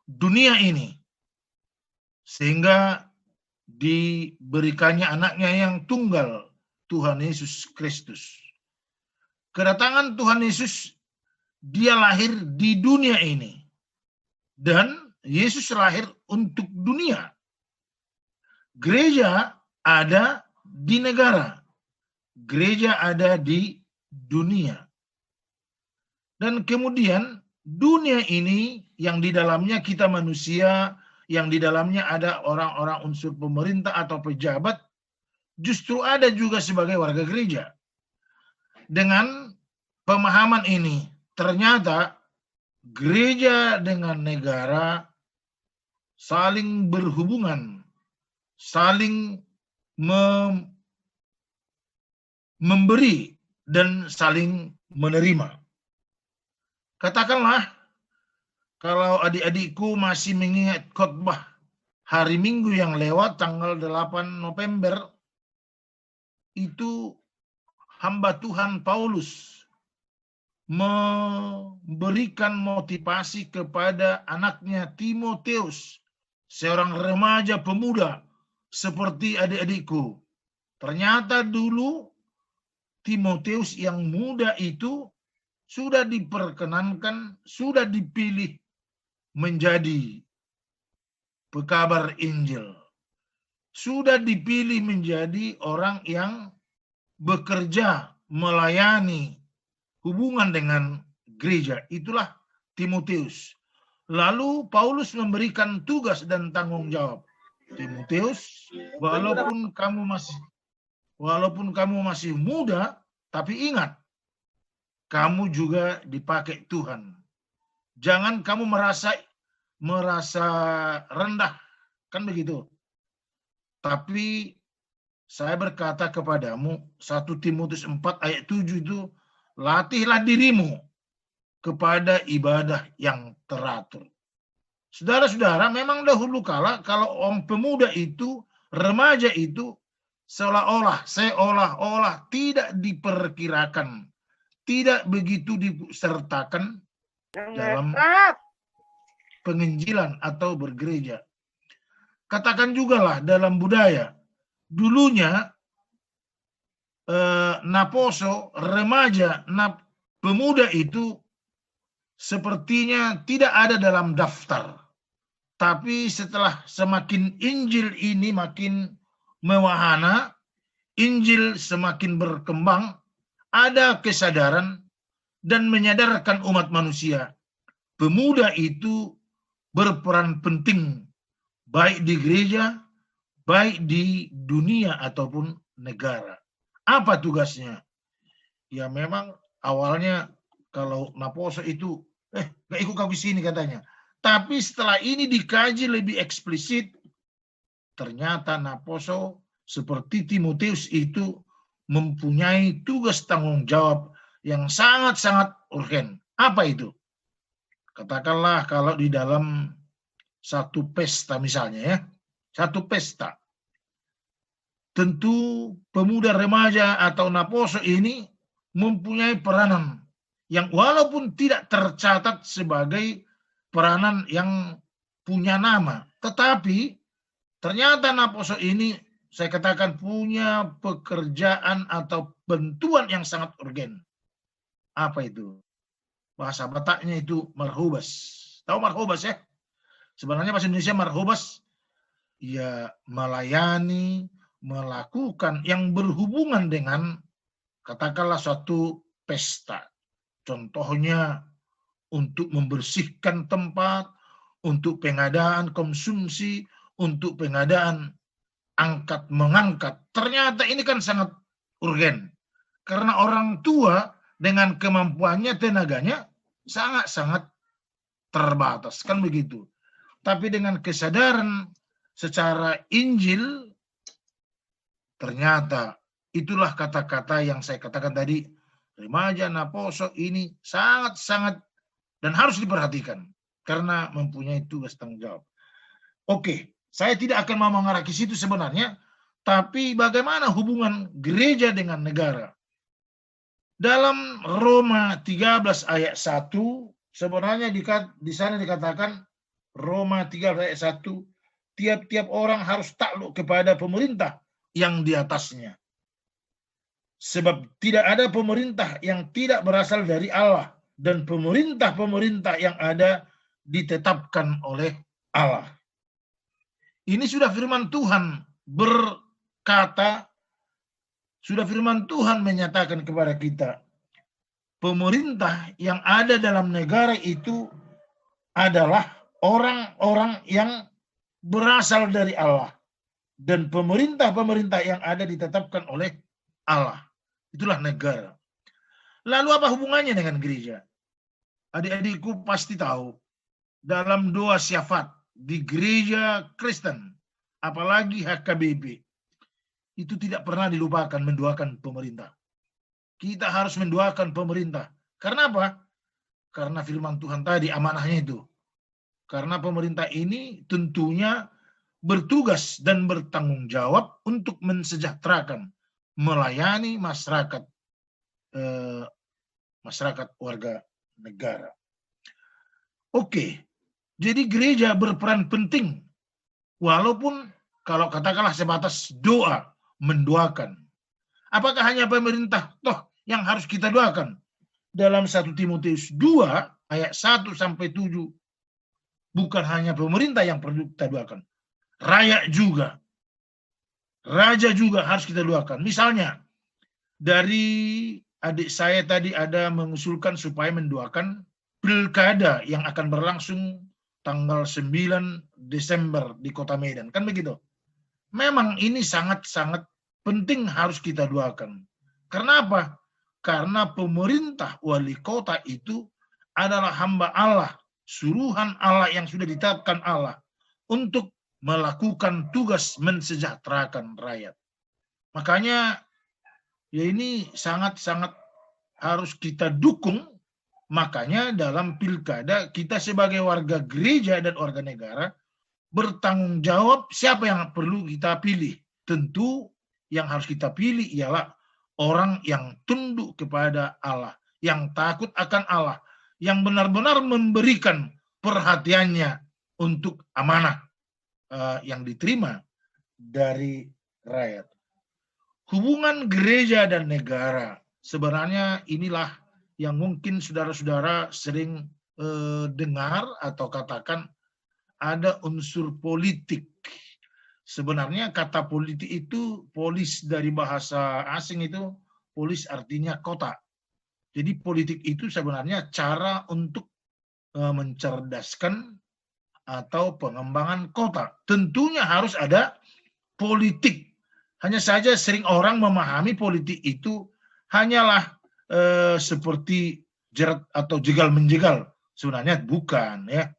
dunia ini, sehingga diberikannya anaknya yang tunggal, Tuhan Yesus Kristus. Kedatangan Tuhan Yesus, dia lahir di dunia ini. Dan Yesus lahir untuk dunia. Gereja ada di negara. Gereja ada di dunia. Dan kemudian dunia ini yang di dalamnya kita manusia, yang di dalamnya ada orang-orang unsur pemerintah atau pejabat, justru ada juga sebagai warga gereja. Dengan pemahaman ini, ternyata gereja dengan negara saling berhubungan, saling memberi dan saling menerima. Katakanlah, kalau adik-adikku masih mengingat khotbah hari Minggu yang lewat tanggal 8 November, itu hamba Tuhan Paulus memberikan motivasi kepada anaknya Timotius, seorang remaja pemuda seperti adik-adikku. Ternyata dulu Timotius yang muda itu sudah diperkenankan, sudah dipilih menjadi pekabar Injil. Sudah dipilih menjadi orang yang bekerja, melayani hubungan dengan gereja. Itulah Timotius. Lalu Paulus memberikan tugas dan tanggung jawab. Timotius, walaupun kamu masih muda, tapi ingat, kamu juga dipakai Tuhan. Jangan kamu merasa rendah, kan begitu. Tapi saya berkata kepadamu, 1 Timotius 4 ayat 7 itu, latihlah dirimu kepada ibadah yang teratur. Saudara-saudara, memang dahulu kala kalau orang pemuda itu, remaja itu, seolah-olah tidak diperkirakan, tidak begitu disertakan dalam penginjilan atau bergereja. Katakan juga lah dalam budaya, dulunya naposo, remaja, pemuda itu sepertinya tidak ada dalam daftar. Tapi setelah semakin Injil ini makin mewahana, Injil semakin berkembang, ada kesadaran dan menyadarkan umat manusia. Pemuda itu berperan penting, baik di gereja, baik di dunia ataupun negara. Apa tugasnya? Ya memang awalnya kalau naposo itu, gak ikut kau ke sini katanya. Tapi setelah ini dikaji lebih eksplisit, ternyata naposo seperti Timotius itu mempunyai tugas tanggung jawab yang sangat-sangat urgen. Apa itu? Katakanlah kalau di dalam satu pesta misalnya ya, satu pesta. Tentu pemuda remaja atau naposo ini mempunyai peranan yang walaupun tidak tercatat sebagai peranan yang punya nama. Tetapi ternyata naposo ini saya katakan punya pekerjaan atau bantuan yang sangat urgen. Apa itu? Bahasa Bataknya itu marhubas. Tahu marhubas ya? Sebenarnya bahasa Indonesia marhubas ya melayani, melakukan yang berhubungan dengan katakanlah suatu pesta. Contohnya untuk membersihkan tempat, untuk pengadaan konsumsi, untuk pengadaan angkat-mengangkat. Ternyata ini kan sangat urgen. Karena orang tua dengan kemampuannya, tenaganya sangat-sangat terbatas. Kan begitu. Tapi dengan kesadaran secara Injil, ternyata itulah kata-kata yang saya katakan tadi, remaja, naposo ini sangat-sangat dan harus diperhatikan karena mempunyai tugas tanggung jawab. Oke, saya tidak akan mau mengarah ke situ sebenarnya, tapi bagaimana hubungan gereja dengan negara? Dalam Roma 13 ayat 1 Sebenarnya di sana dikatakan Roma 3 ayat 1, tiap-tiap orang harus takluk kepada pemerintah yang di atasnya. Sebab tidak ada pemerintah yang tidak berasal dari Allah, dan pemerintah-pemerintah yang ada ditetapkan oleh Allah. Ini sudah firman Tuhan berkata, sudah firman Tuhan menyatakan kepada kita, pemerintah yang ada dalam negara itu adalah orang-orang yang berasal dari Allah, dan pemerintah-pemerintah yang ada ditetapkan oleh Allah. Itulah negara. Lalu apa hubungannya dengan gereja? Adik-adikku pasti tahu, dalam doa syafaat di gereja Kristen, apalagi HKBP, itu tidak pernah dilupakan mendoakan pemerintah. Kita harus mendoakan pemerintah. Karena apa? Karena firman Tuhan tadi, amanahnya itu. Karena pemerintah ini tentunya bertugas dan bertanggung jawab untuk mensejahterakan, melayani masyarakat warga negara. Oke, jadi gereja berperan penting, walaupun kalau katakanlah sebatas doa, mendoakan. Apakah hanya pemerintah toh yang harus kita doakan? Dalam 1 Timotius 2 ayat 1 sampai 7, bukan hanya pemerintah yang perlu kita doakan, rakyat juga, raja juga harus kita doakan. Misalnya dari adik saya tadi ada mengusulkan supaya mendoakan pilkada yang akan berlangsung tanggal 9 Desember di Kota Medan, kan begitu? Memang ini sangat-sangat penting harus kita doakan. Kenapa? Karena pemerintah wali kota itu adalah hamba Allah, suruhan Allah yang sudah ditetapkan Allah untuk melakukan tugas mensejahterakan rakyat. Makanya ya ini sangat-sangat harus kita dukung. Makanya dalam pilkada kita sebagai warga gereja dan warga negara bertanggung jawab siapa yang perlu kita pilih. Tentu yang harus kita pilih ialah orang yang tunduk kepada Allah, yang takut akan Allah, yang benar-benar memberikan perhatiannya untuk amanah yang diterima dari rakyat. Hubungan gereja dan negara, sebenarnya inilah yang mungkin saudara-saudara sering dengar atau katakan ada unsur politik. Sebenarnya kata politik itu, polis dari bahasa asing itu, polis artinya kota. Jadi politik itu sebenarnya cara untuk mencerdaskan atau pengembangan kota. Tentunya harus ada politik. Hanya saja sering orang memahami politik itu hanyalah seperti jerat atau jegal-menjegal. Sebenarnya bukan, ya.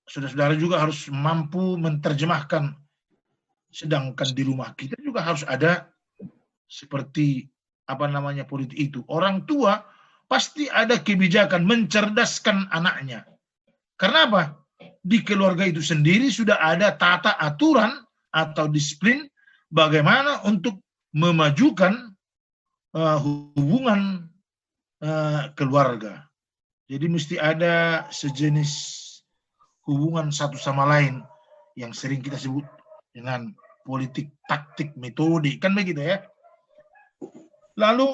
Saudara-saudara juga harus mampu menerjemahkan. Sedangkan di rumah kita juga harus ada seperti politik itu. Orang tua pasti ada kebijakan mencerdaskan anaknya. Karena apa? Di keluarga itu sendiri sudah ada tata aturan atau disiplin bagaimana untuk memajukan hubungan keluarga. Jadi mesti ada sejenis hubungan satu sama lain yang sering kita sebut dengan politik, taktik, metode, kan begitu ya. Lalu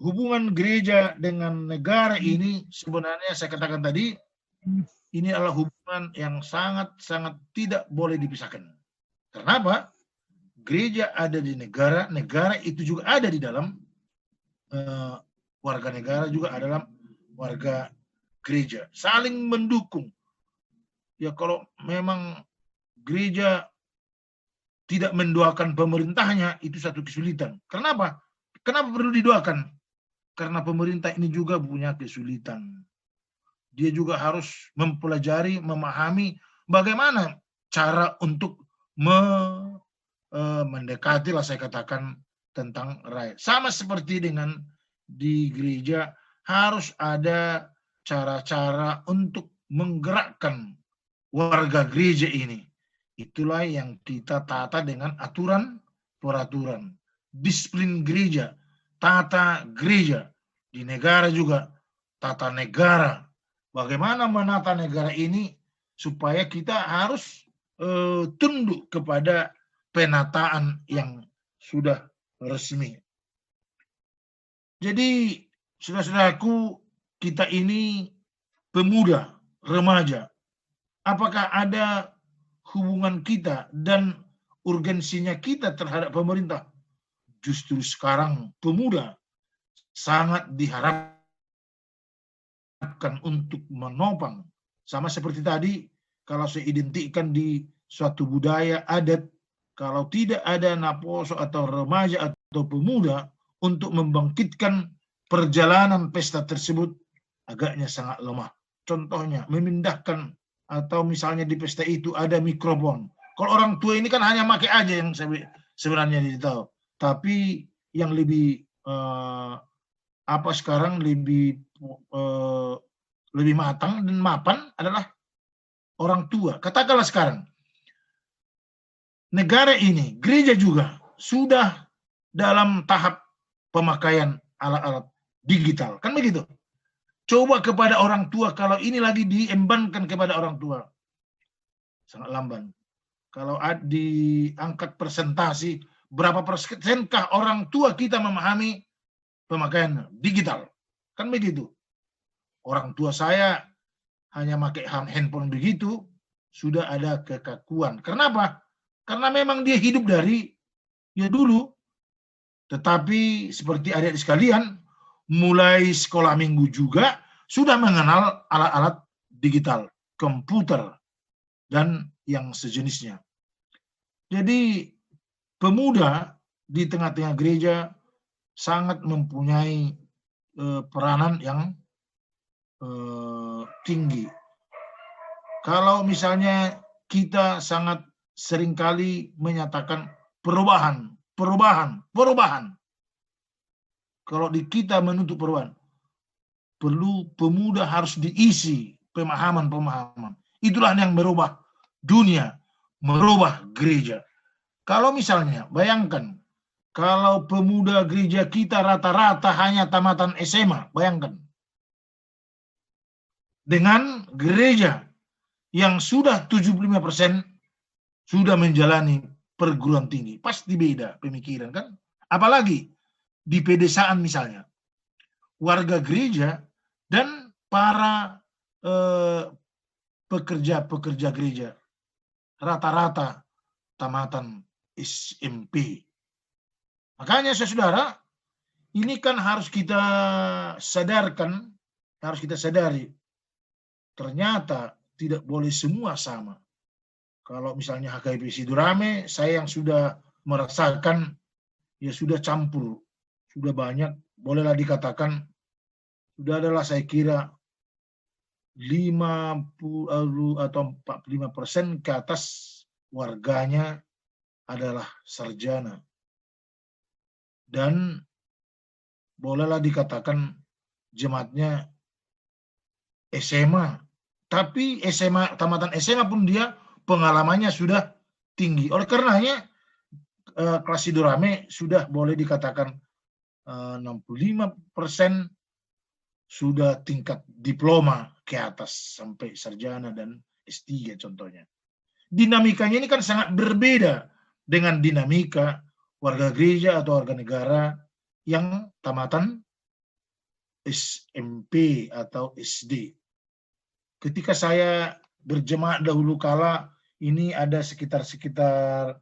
hubungan gereja dengan negara ini sebenarnya saya katakan tadi, ini adalah hubungan yang sangat-sangat tidak boleh dipisahkan. Kenapa? Gereja ada di negara, negara itu juga ada di dalam warga negara juga ada dalam warga gereja. Saling mendukung. Ya kalau memang gereja tidak mendoakan pemerintahnya, itu satu kesulitan. Kenapa? Kenapa perlu didoakan? Karena pemerintah ini juga punya kesulitan. Dia juga harus mempelajari, memahami bagaimana cara untuk mendekati lah saya katakan tentang rakyat. Sama seperti dengan di gereja harus ada cara-cara untuk menggerakkan warga gereja ini. Itulah yang kita tata dengan aturan, peraturan, disiplin gereja, tata gereja. Di negara juga tata negara. Bagaimana menata negara ini supaya kita harus tunduk kepada penataan yang sudah resmi. Jadi, saudara-saudaraku, kita ini pemuda, remaja. Apakah ada hubungan kita dan urgensinya kita terhadap pemerintah? Justru sekarang pemuda sangat diharapkan untuk menopang. Sama seperti tadi, kalau saya identikkan di suatu budaya adat, kalau tidak ada naposo atau remaja atau pemuda untuk membangkitkan perjalanan pesta tersebut, agaknya sangat lemah. Contohnya, memindahkan atau misalnya di pesta itu ada mikrofon. Kalau orang tua ini kan hanya pakai aja yang sebenarnya ditahu. Tapi yang lebih sekarang lebih matang dan mapan adalah orang tua. Katakanlah sekarang negara ini, gereja juga sudah dalam tahap pemakaian alat-alat digital, kan begitu? Coba kepada orang tua, kalau ini lagi diembankan kepada orang tua, sangat lamban. Kalau diangkat presentasi, berapa persenkah orang tua kita memahami pemakaian digital? Kan begitu. Orang tua saya hanya pakai handphone begitu, sudah ada kekakuan. Kenapa? Karena memang dia hidup dari dulu. Tetapi seperti adik sekalian, mulai sekolah minggu juga sudah mengenal alat-alat digital, komputer, dan yang sejenisnya. Jadi pemuda di tengah-tengah gereja sangat mempunyai peranan yang tinggi. Kalau misalnya kita sangat seringkali menyatakan perubahan. Kalau di kita menuntut perubahan, perlu pemuda harus diisi pemahaman. Itulah yang merubah dunia, merubah gereja. Kalau misalnya, bayangkan, kalau pemuda gereja kita rata-rata hanya tamatan SMA, bayangkan. Dengan gereja yang sudah 75% sudah menjalani perguruan tinggi, pasti beda pemikiran kan? Apalagi di pedesaan misalnya, warga gereja dan para pekerja gereja rata-rata tamatan SMP. Makanya saudara, ini kan harus kita sadarkan, harus kita sadari, ternyata tidak boleh semua sama. Kalau misalnya HKBP Sidurame, saya yang sudah merasakan, ya sudah campur, sudah banyak, bolehlah dikatakan, sudah adalah saya kira 50 atau 45% ke atas warganya adalah sarjana. Dan bolehlah dikatakan jemaatnya SMA. Tapi tamatan SMA pun dia pengalamannya sudah tinggi. Oleh karenanya kelas Sidurame sudah boleh dikatakan 65% sudah tingkat diploma ke atas sampai sarjana dan S3 contohnya. Dinamikanya ini kan sangat berbeda dengan dinamika warga gereja atau warga negara yang tamatan SMP atau SD. Ketika saya berjemaat dahulu kala, ini ada sekitar 28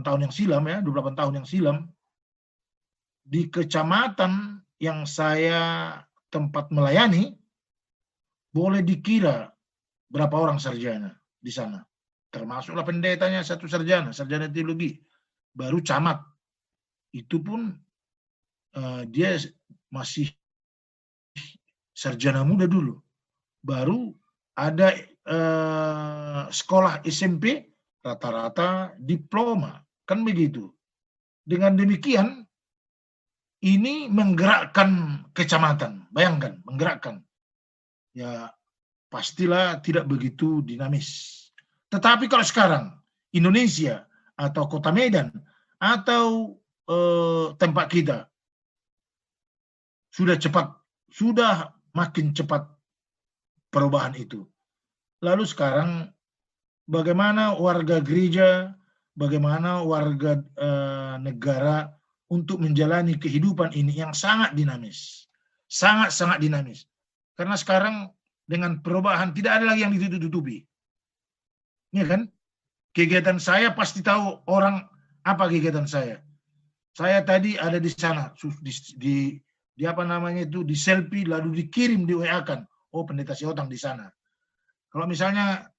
tahun yang silam ya, 28 tahun yang silam, di kecamatan yang saya tempat melayani, boleh dikira berapa orang sarjana di sana. Termasuklah pendetanya satu sarjana teologi, baru camat. Itu pun dia masih sarjana muda dulu. Baru ada sekolah SMP rata-rata diploma, kan begitu. Dengan demikian ini menggerakkan kecamatan, bayangkan, menggerakkan. Ya pastilah tidak begitu dinamis. Tetapi kalau sekarang Indonesia atau Kota Medan atau tempat kita, sudah makin cepat perubahan itu. Lalu sekarang bagaimana warga gereja, bagaimana warga negara untuk menjalani kehidupan ini yang sangat dinamis. Sangat-sangat dinamis. Karena sekarang dengan perubahan tidak ada lagi yang ditutup-tutupi. Ya kan? Kegiatan saya pasti tahu orang apa kegiatan saya. Saya tadi ada di sana di apa namanya itu, di selfie lalu dikirim di WA kan. Oh, pendeta Siotang di sana. Kalau misalnya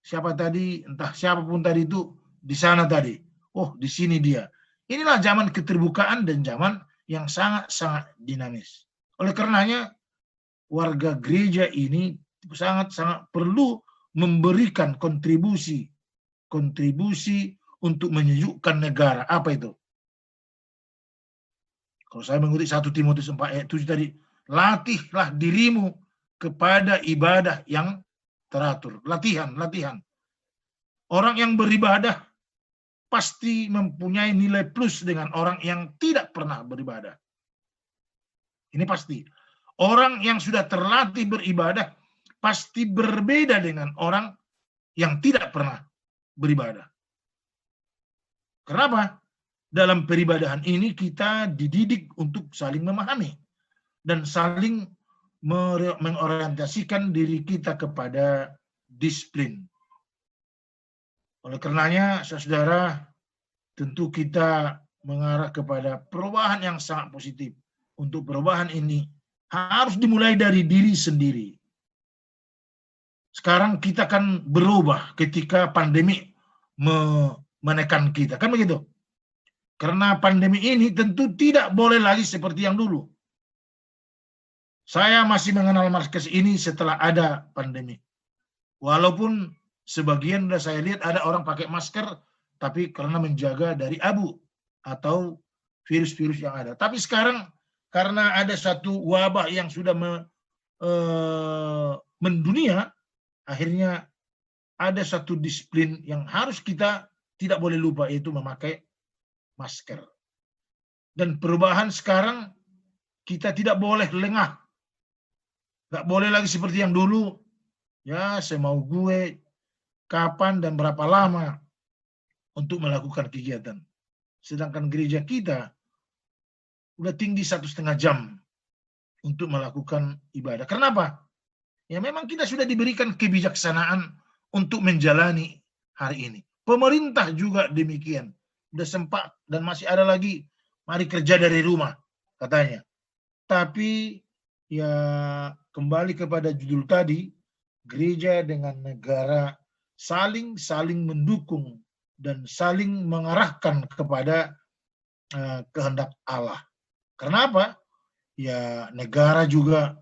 siapa tadi, entah siapapun tadi itu di sana tadi. Oh, di sini dia. Inilah zaman keterbukaan dan zaman yang sangat-sangat dinamis. Oleh karenanya warga gereja ini sangat-sangat perlu memberikan kontribusi untuk menyejukkan negara. Apa itu? Kalau saya mengutip 1 Timotius 4 ayat 7 tadi, latihlah dirimu kepada ibadah yang teratur. Latihan. Orang yang beribadah pasti mempunyai nilai plus dengan orang yang tidak pernah beribadah. Ini pasti. Orang yang sudah terlatih beribadah pasti berbeda dengan orang yang tidak pernah beribadah. Kenapa? Dalam peribadahan ini kita dididik untuk saling memahami dan saling mengorientasikan diri kita kepada disiplin. Oleh karenanya, saudara, tentu kita mengarah kepada perubahan yang sangat positif. Untuk perubahan ini harus dimulai dari diri sendiri. Sekarang kita kan berubah ketika pandemi menekan kita, kan begitu? Karena pandemi ini tentu tidak boleh lagi seperti yang dulu. Saya masih mengenal Marquez ini setelah ada pandemi. Walaupun sebagian sudah saya lihat ada orang pakai masker, tapi karena menjaga dari abu atau virus-virus yang ada. Tapi sekarang karena ada satu wabah yang sudah mendunia, akhirnya ada satu disiplin yang harus kita tidak boleh lupa, yaitu memakai masker. Dan perubahan sekarang kita tidak boleh lengah. Nggak boleh lagi seperti yang dulu. Ya, semau gue, kapan dan berapa lama untuk melakukan kegiatan. Sedangkan gereja kita udah tinggi 1,5 jam untuk melakukan ibadah. Kenapa? Ya memang kita sudah diberikan kebijaksanaan untuk menjalani hari ini. Pemerintah juga demikian. Udah sempat dan masih ada lagi, mari kerja dari rumah katanya. Tapi ya kembali kepada judul tadi, gereja dengan negara saling mendukung dan saling mengarahkan kepada kehendak Allah. Kenapa? Ya negara juga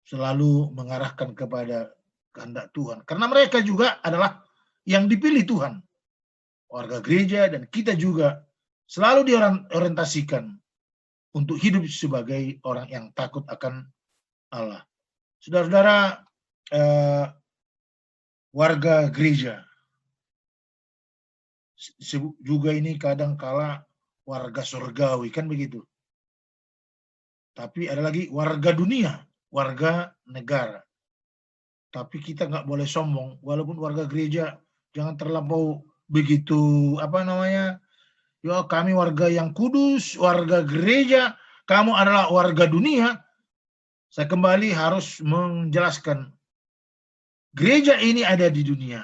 selalu mengarahkan kepada kehendak Tuhan. Karena mereka juga adalah yang dipilih Tuhan. Warga gereja dan kita juga selalu diorientasikan untuk hidup sebagai orang yang takut akan Allah. Saudara-saudara, warga gereja juga ini kadang kala warga surgawi, kan begitu. Tapi ada lagi warga dunia, warga negara. Tapi kita nggak boleh sombong, walaupun warga gereja jangan terlampau begitu, apa namanya, ya kami warga yang kudus, warga gereja, kamu adalah warga dunia. Saya kembali harus menjelaskan, gereja ini ada di dunia.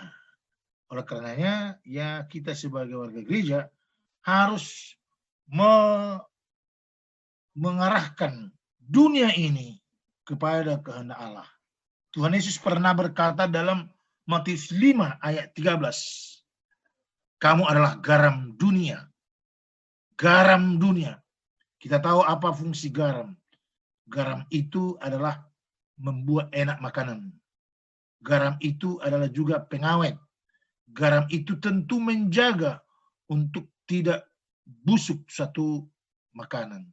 Oleh karenanya, ya kita sebagai warga gereja harus mengarahkan dunia ini kepada kehendak Allah. Tuhan Yesus pernah berkata dalam Matius 5 ayat 13, kamu adalah garam dunia. Garam dunia. Kita tahu apa fungsi garam. Garam itu adalah membuat enak makanan. Garam itu adalah juga pengawet. Garam itu tentu menjaga untuk tidak busuk suatu makanan.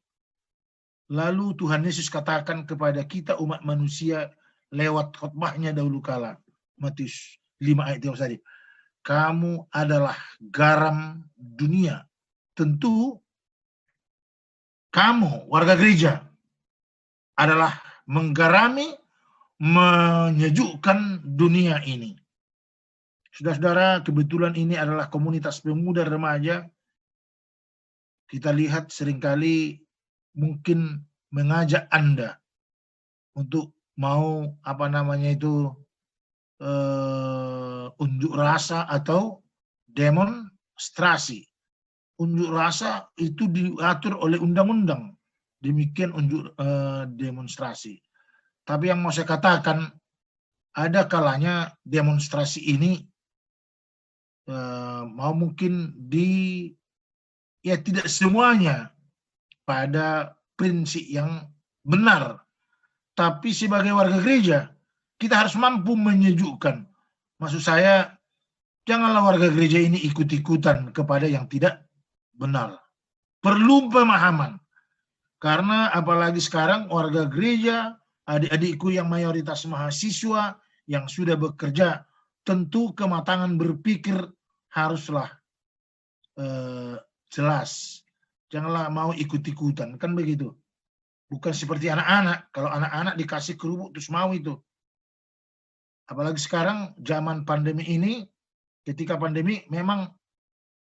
Lalu Tuhan Yesus katakan kepada kita umat manusia lewat khotbahnya dahulu kala. Matius 5 ayat 13 tadi. Kamu adalah garam dunia. Tentu kamu, warga gereja, adalah menggarami, menyejukkan dunia ini. Saudara-saudara, kebetulan ini adalah komunitas pemuda remaja. Kita lihat seringkali mungkin mengajak Anda untuk mau unjuk rasa atau demonstrasi. Unjuk rasa itu diatur oleh undang-undang. Demikian demonstrasi. Tapi yang mau saya katakan, ada kalanya demonstrasi ini mungkin tidak semuanya pada prinsip yang benar. Tapi sebagai warga gereja, kita harus mampu menyejukkan. Maksud saya, janganlah warga gereja ini ikut-ikutan kepada yang tidak benar. Perlu pemahaman. Karena apalagi sekarang warga gereja, adik-adikku yang mayoritas mahasiswa, yang sudah bekerja, tentu kematangan berpikir haruslah jelas. Janganlah mau ikut-ikutan, kan begitu. Bukan seperti anak-anak. Kalau anak-anak dikasih kerupuk terus mau itu. Apalagi sekarang zaman pandemi ini, ketika pandemi memang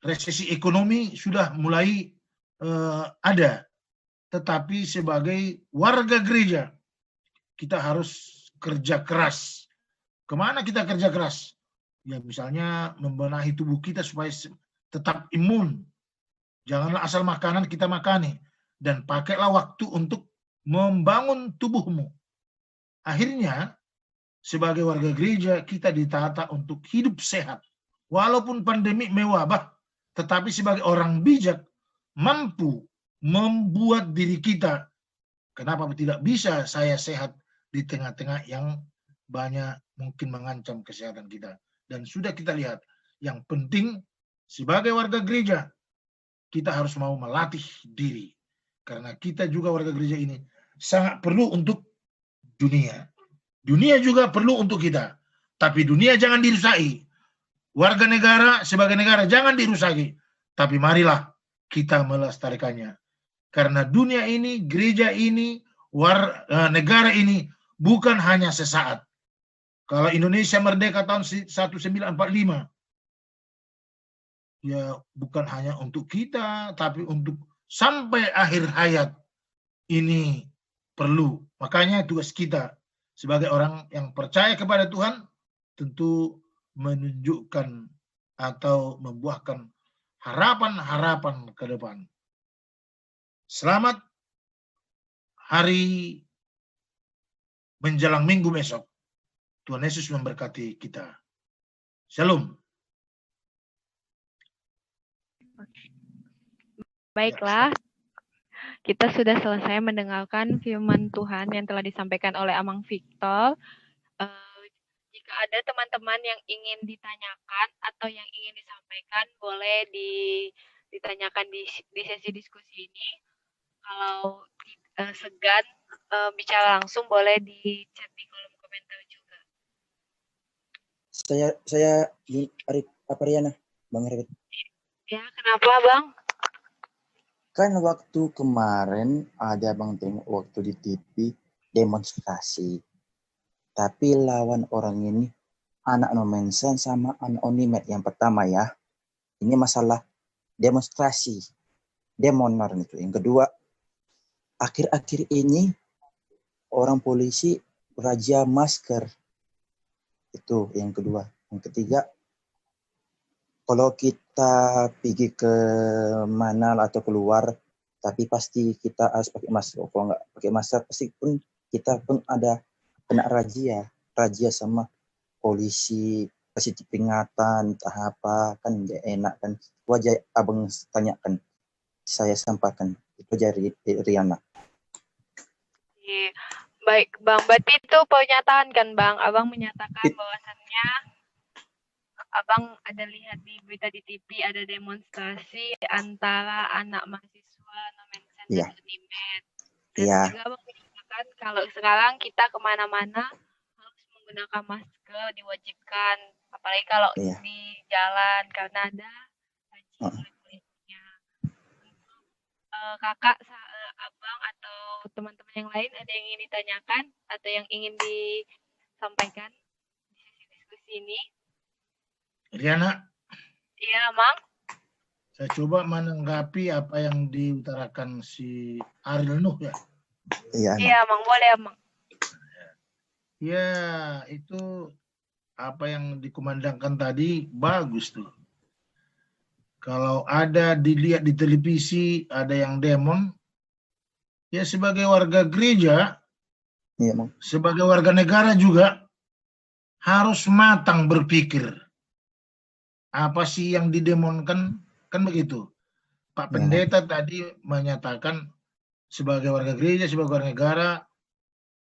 resesi ekonomi sudah mulai ada. Tetapi sebagai warga gereja, kita harus kerja keras. Kemana kita kerja keras? Ya misalnya membenahi tubuh kita supaya tetap imun. Janganlah asal makanan kita makani. Dan pakailah waktu untuk membangun tubuhmu. Akhirnya, sebagai warga gereja, kita ditata untuk hidup sehat. Walaupun pandemi mewabah, tetapi sebagai orang bijak, mampu membuat diri kita, kenapa tidak bisa saya sehat di tengah-tengah yang banyak mungkin mengancam kesehatan kita. Dan sudah kita lihat, yang penting sebagai warga gereja, kita harus mau melatih diri. Karena kita juga warga gereja ini sangat perlu untuk dunia. Dunia juga perlu untuk kita. Tapi dunia jangan dirusaki. Warga negara sebagai negara jangan dirusaki. Tapi marilah kita melestarikannya. Karena dunia ini, gereja ini, negara ini bukan hanya sesaat. Kalau Indonesia merdeka tahun 1945, ya bukan hanya untuk kita, tapi untuk sampai akhir hayat ini perlu. Makanya tugas kita sebagai orang yang percaya kepada Tuhan tentu menunjukkan atau membuahkan harapan-harapan ke depan. Selamat hari menjelang minggu besok. Tuhan Yesus memberkati kita. Shalom. Baiklah, kita sudah selesai mendengarkan firman Tuhan yang telah disampaikan oleh Amang Victor. Jika ada teman-teman yang ingin ditanyakan atau yang ingin disampaikan, boleh ditanyakan di sesi diskusi ini. Kalau segan bicara langsung, boleh di chat di kolom komentar juga. Saya Ariana, Bang Arif. Ya, kenapa Bang? Kan waktu kemarin ada Bang tengok waktu di TV demonstrasi. Tapi lawan orang ini anak Nomensan sama anak Onimet yang pertama ya. Ini masalah demonstrasi. Demonar itu. Yang kedua, akhir-akhir ini orang polisi razia masker. Itu yang kedua. Yang ketiga, kalau kita pergi ke mana atau keluar, tapi pasti kita harus pakai masker. Kalau nggak pakai masker, pasti pun kita pun ada kena razia sama polisi, kasih peringatan, entah apa, kan nggak enak kan. Itu aja abang tanyakan, saya sampaikan. Itu aja Riana. Baik Bang, berarti itu pernyataan kan Bang? Abang menyatakan bahwasannya Abang ada lihat di berita di TV ada demonstrasi antara anak mahasiswa Nomensen dan Unimed. Dan juga Abang menyatakan kalau sekarang kita kemana-mana harus menggunakan masker, diwajibkan. Apalagi kalau di jalan karena ada polisinya. Kakak Abang atau teman-teman yang lain ada yang ingin ditanyakan atau yang ingin disampaikan di sesi diskusi ini? Riana, Iya, Mang. saya coba menanggapi apa yang diutarakan si Ariel Nuh ya. Iya, Mang. Iya, Mang. Boleh, Mang. Ya, itu apa yang dikumandangkan tadi bagus tuh. Kalau ada dilihat di televisi, ada yang demon, ya sebagai warga gereja, Iya, Mang. sebagai warga negara juga harus matang berpikir. Apa sih yang didemonkan? Kan begitu. Pak Iya, Pendeta tadi menyatakan sebagai warga gereja, sebagai warga negara,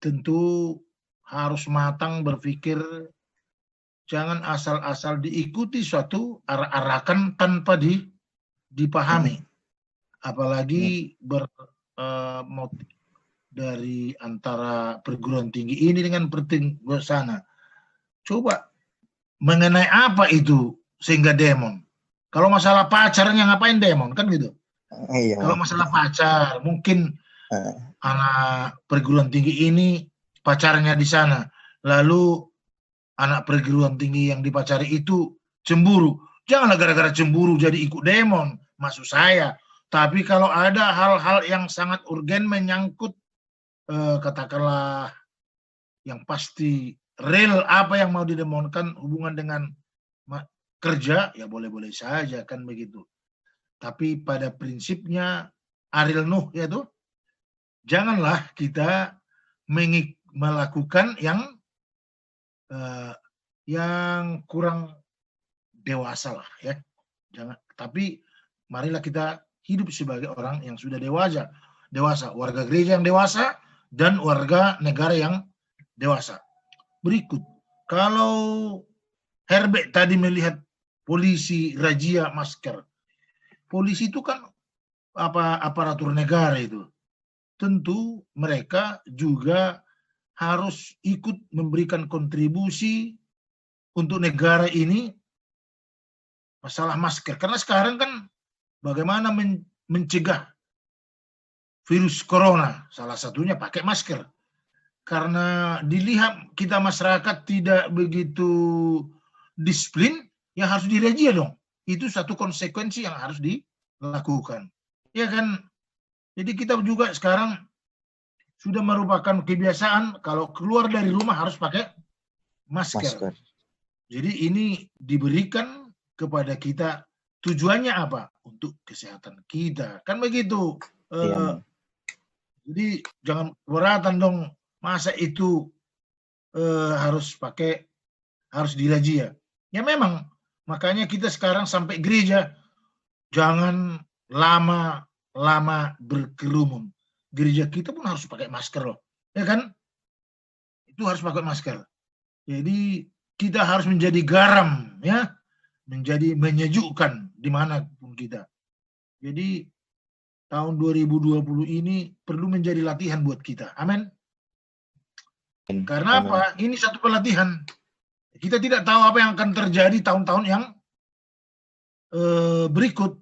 tentu harus matang berpikir. Jangan asal-asal diikuti suatu arah-arakan tanpa dipahami. Apalagi dari antara perguruan tinggi ini dengan perguruan sana. Coba mengenai apa itu sehingga demon. Kalau masalah pacarnya ngapain demon kan gitu. Iya, Kalau Mang. masalah pacar mungkin anak perguruan tinggi ini pacarnya di sana. Lalu anak perguruan tinggi yang dipacari itu cemburu. Janganlah gara-gara cemburu jadi ikut demon, maksud saya. Tapi kalau ada hal-hal yang sangat urgen menyangkut katakanlah yang pasti real apa yang mau didemonkan hubungan dengan kerja, ya boleh-boleh saja kan begitu. Tapi pada prinsipnya Ariel Nuh yaitu janganlah kita melakukan yang kurang dewasa lah ya. Jangan, tapi marilah kita hidup sebagai orang yang sudah dewasa, warga gereja yang dewasa dan warga negara yang dewasa. Berikut, kalau Herbert tadi melihat polisi razia masker, polisi itu kan aparatur negara itu. Tentu mereka juga harus ikut memberikan kontribusi untuk negara ini masalah masker. Karena sekarang kan bagaimana mencegah virus corona, salah satunya pakai masker. Karena dilihat kita masyarakat tidak begitu disiplin, ya harus dirazia dong. Itu satu konsekuensi yang harus dilakukan. Ya kan? Jadi kita juga sekarang sudah merupakan kebiasaan kalau keluar dari rumah harus pakai masker. Jadi ini diberikan kepada kita tujuannya apa? Untuk kesehatan kita. Kan begitu. Iya. Jadi jangan keberatan dong. Masa itu harus dirazia. Ya memang. Makanya kita sekarang sampai gereja jangan lama berkerumun. Gereja kita pun harus pakai masker loh. Ya kan? Itu harus pakai masker. Jadi kita harus menjadi garam ya. Menjadi menyejukkan dimanapun kita. Jadi tahun 2020 ini perlu menjadi latihan buat kita. Amin. Karena apa? Ini satu pelatihan. Kita tidak tahu apa yang akan terjadi tahun-tahun yang berikut.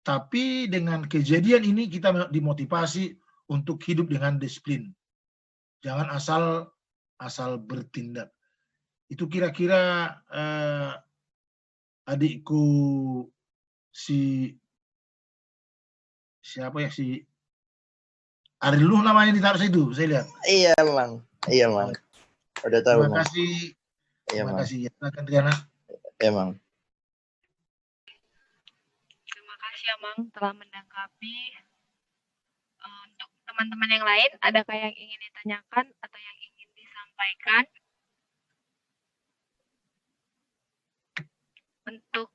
Tapi dengan kejadian ini kita dimotivasi untuk hidup dengan disiplin. Jangan asal bertindak. Itu kira-kira adikku siapa ya si Ariel Nuh namanya ditaruh situ, saya lihat. Iya, Mang. Iya, Mang. Udah tahu, Terima kasih. Iya, Terima Mang. kasih. Ya, silakan Riana. Iya, Mang. Terima kasih ya, Mang, telah menanggapi. Untuk teman-teman yang lain, adakah yang ingin ditanyakan atau yang ingin disampaikan? Untuk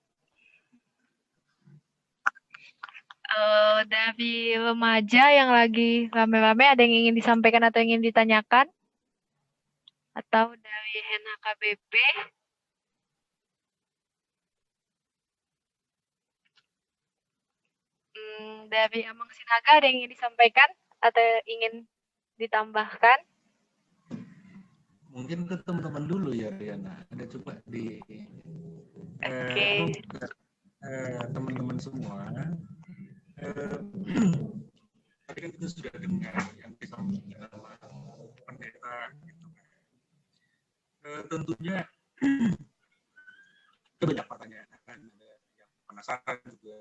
dari remaja yang lagi rame-rame, ada yang ingin disampaikan atau yang ingin ditanyakan? Atau dari HKBP? Dari Amang Sinaga ada yang ingin disampaikan atau ingin ditambahkan? Mungkin ke teman-teman dulu ya, Riana. Ada coba di teman-teman semua. tadi kan kita sudah dengar yang disampaikan oleh pendeta gitu. Tentunya ada banyak pertanyaan, kan ada yang penasaran juga.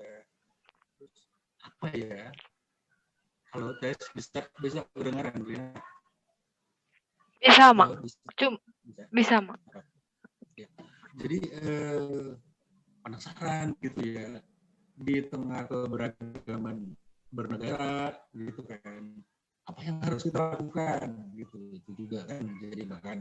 Terus apa ya? Halo tes, bisa kedengaran ya? Bisa, Mang. Bisa. Bisa, Mang. Ya. Jadi penasaran gitu ya, di tengah keberagaman bernegara gitu kan, apa yang harus kita lakukan gitu, itu juga kan jadi bahan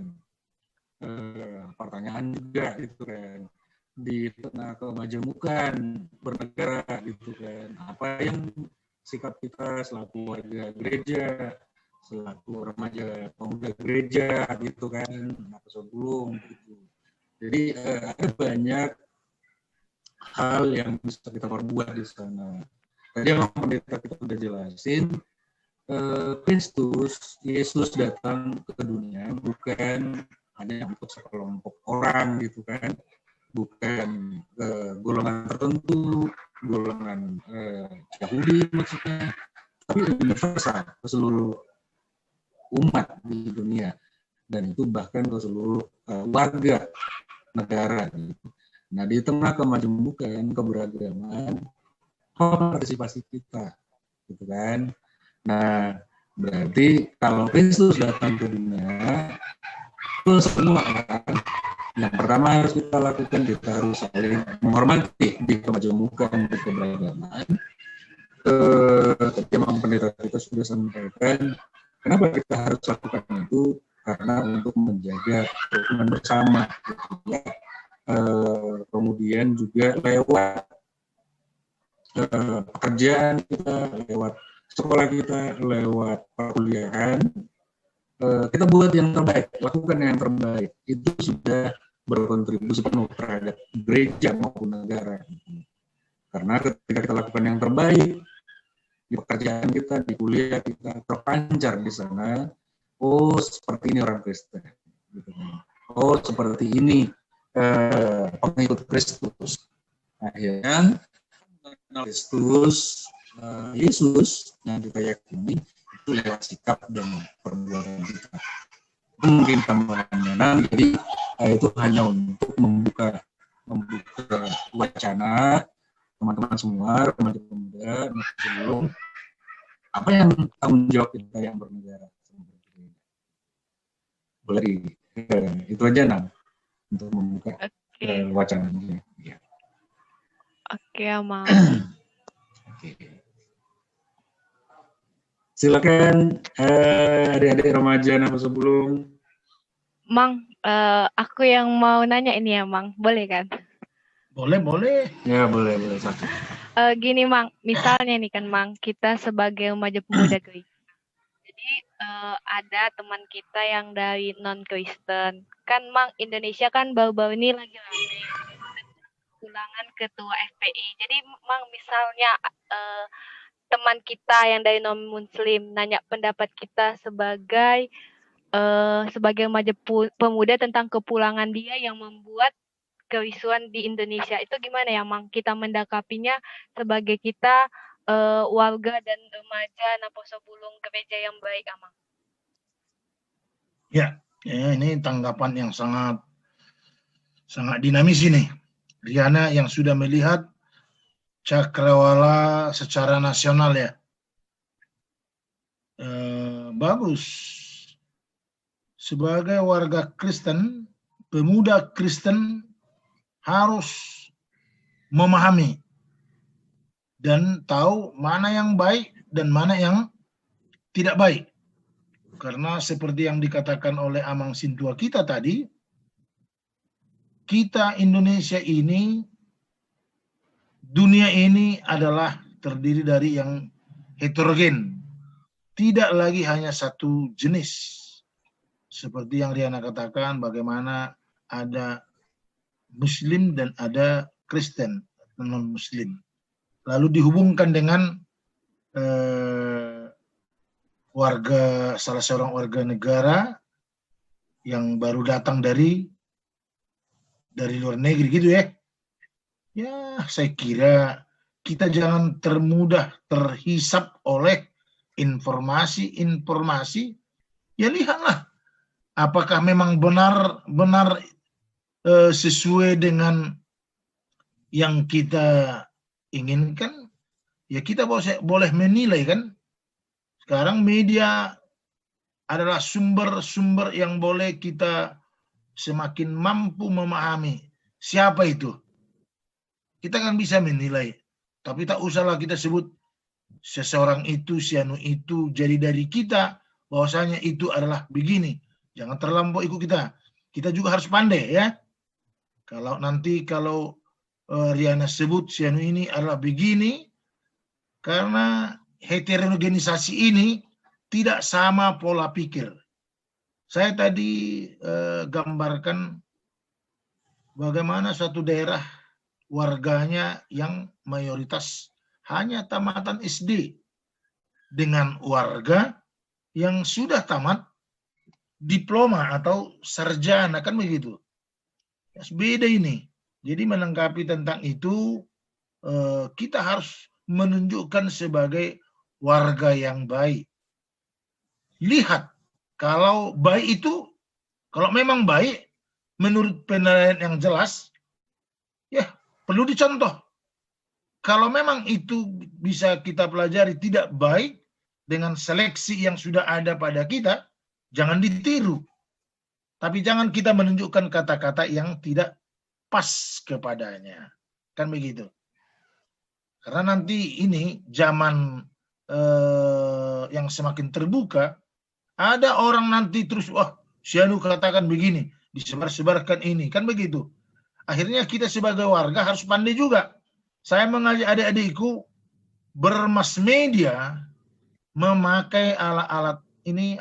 pertanyaan juga gitu kan, di tengah kemajemukan bernegara gitu kan, apa yang sikap kita selaku warga gereja, selaku remaja pemuda gereja gitu kan, atau sebelum gitu. Jadi ada banyak hal yang bisa kita perbuat di sana. Tadi yang pendeta kita sudah jelasin, Kristus, Yesus datang ke dunia bukan hanya untuk sekelompok orang gitu kan, bukan golongan tertentu, golongan Yahudi maksudnya, tapi universal ke seluruh umat di dunia, dan itu bahkan ke seluruh warga negara. Gitu. Nah, di tengah kemajemukan keberagaman, partisipasi kita, gitu kan. Nah, berarti kalau Kristus datang ke dunia, itu semua kan, yang pertama harus kita lakukan, kita harus saling menghormati di kemajemukan keberagaman. Tadi memang pendeta kita sudah sampaikan, kenapa kita harus lakukan itu? Karena untuk menjaga kerukunan bersama, gitu ya. Kemudian juga lewat pekerjaan kita, lewat sekolah kita, lewat perkuliahan, kita buat yang terbaik, lakukan yang terbaik. Itu sudah berkontribusi penuh terhadap gereja maupun negara. Karena ketika kita lakukan yang terbaik, di pekerjaan kita, di kuliah kita, terpancar di sana, oh seperti ini orang Kristen. Oh seperti ini pengikut Kristus. Akhirnya Kristus, Yesus yang kita yakini itu lewat sikap dan perbuatan kita. Itu mungkin tambahannya. Jadi itu hanya untuk membuka wacana teman-teman semua, remaja pemuda, sebelum apa yang tanggung jawab kita yang bernegara. Boleh itu aja Nam, untuk membuka wacananya. Ya. Oke, Mang. Oke. Silakan adik-adik remaja nama sebelum. Mang, aku yang mau nanya ini ya, Mang. Boleh kan? Boleh. Ya, boleh satu. Gini, Mang. Misalnya nih kan, Mang, kita sebagai remaja pemuda gereja. Jadi ada teman kita yang dari non-Kristen. Kan, Mang, Indonesia kan baru-baru ini lagi rame ulangan ketua FPI. Jadi, Mang, misalnya teman kita yang dari non-Muslim nanya pendapat kita sebagai remaja pemuda tentang kepulangan dia yang membuat kerusuhan di Indonesia, itu gimana ya, Mang? Kita mendakapinya sebagai kita warga dan remaja Naposo Bulung gereja yang baik, Mang. Ya, ini tanggapan yang sangat dinamis ini. Riana yang sudah melihat cakrawala secara nasional ya. Bagus. Sebagai warga Kristen, pemuda Kristen harus memahami dan tahu mana yang baik dan mana yang tidak baik. Karena seperti yang dikatakan oleh Amang Sintua kita tadi, kita Indonesia ini, dunia ini adalah terdiri dari yang heterogen. Tidak lagi hanya satu jenis. Seperti yang Riana katakan, bagaimana ada Muslim dan ada Kristen, non-Muslim. Lalu dihubungkan dengan salah seorang warga negara yang baru datang dari luar negeri gitu ya. Ya, saya kira kita jangan termudah terhisap oleh informasi, ya lihatlah apakah memang benar sesuai dengan yang kita inginkan. Ya kita boleh menilai kan. Sekarang media adalah sumber-sumber yang boleh kita semakin mampu memahami siapa itu. Kita kan bisa menilai, tapi tak usahlah kita sebut seseorang itu, sianu itu, jadi dari kita bahwasanya itu adalah begini. Jangan terlampau ikut kita. Kita juga harus pandai ya. Kalau Riana sebut sianu ini adalah begini, karena heterogenisasi ini tidak sama pola pikir. Saya tadi gambarkan bagaimana suatu daerah warganya yang mayoritas hanya tamatan SD dengan warga yang sudah tamat diploma atau sarjana, kan begitu. Beda ini. Jadi menanggapi tentang itu, kita harus menunjukkan sebagai warga yang baik. Lihat, kalau baik itu, kalau memang baik, menurut penilaian yang jelas, ya perlu dicontoh. Kalau memang itu bisa kita pelajari tidak baik dengan seleksi yang sudah ada pada kita, jangan ditiru. Tapi jangan kita menunjukkan kata-kata yang tidak pas kepadanya. Kan begitu. Karena nanti ini zaman yang semakin terbuka, ada orang nanti terus, wah, sianu katakan begini, disebar-sebarkan ini, kan begitu. Akhirnya kita sebagai warga harus pandai juga. Saya mengajak adik-adikku bermas media, memakai alat-alat ini,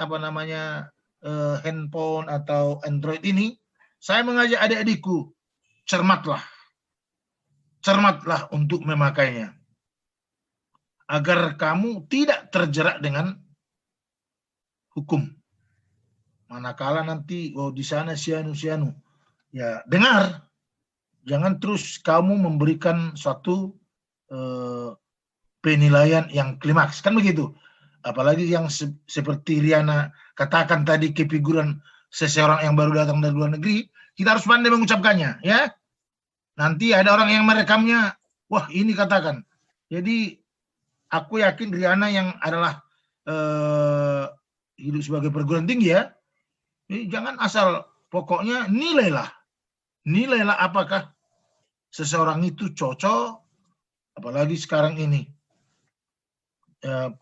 handphone atau Android ini. Saya mengajak adik-adikku, cermatlah untuk memakainya. Agar kamu tidak terjerat dengan hukum. Manakala nanti di sana sianu. Ya, dengar. Jangan terus kamu memberikan suatu penilaian yang klimaks, kan begitu. Apalagi yang seperti Riana katakan tadi, kefiguran seseorang yang baru datang dari luar negeri, kita harus pandai mengucapkannya, ya. Nanti ada orang yang merekamnya, wah ini katakan. Jadi aku yakin Riana yang adalah hidup sebagai perguruan tinggi ya, jangan asal, pokoknya nilailah apakah seseorang itu cocok, apalagi sekarang ini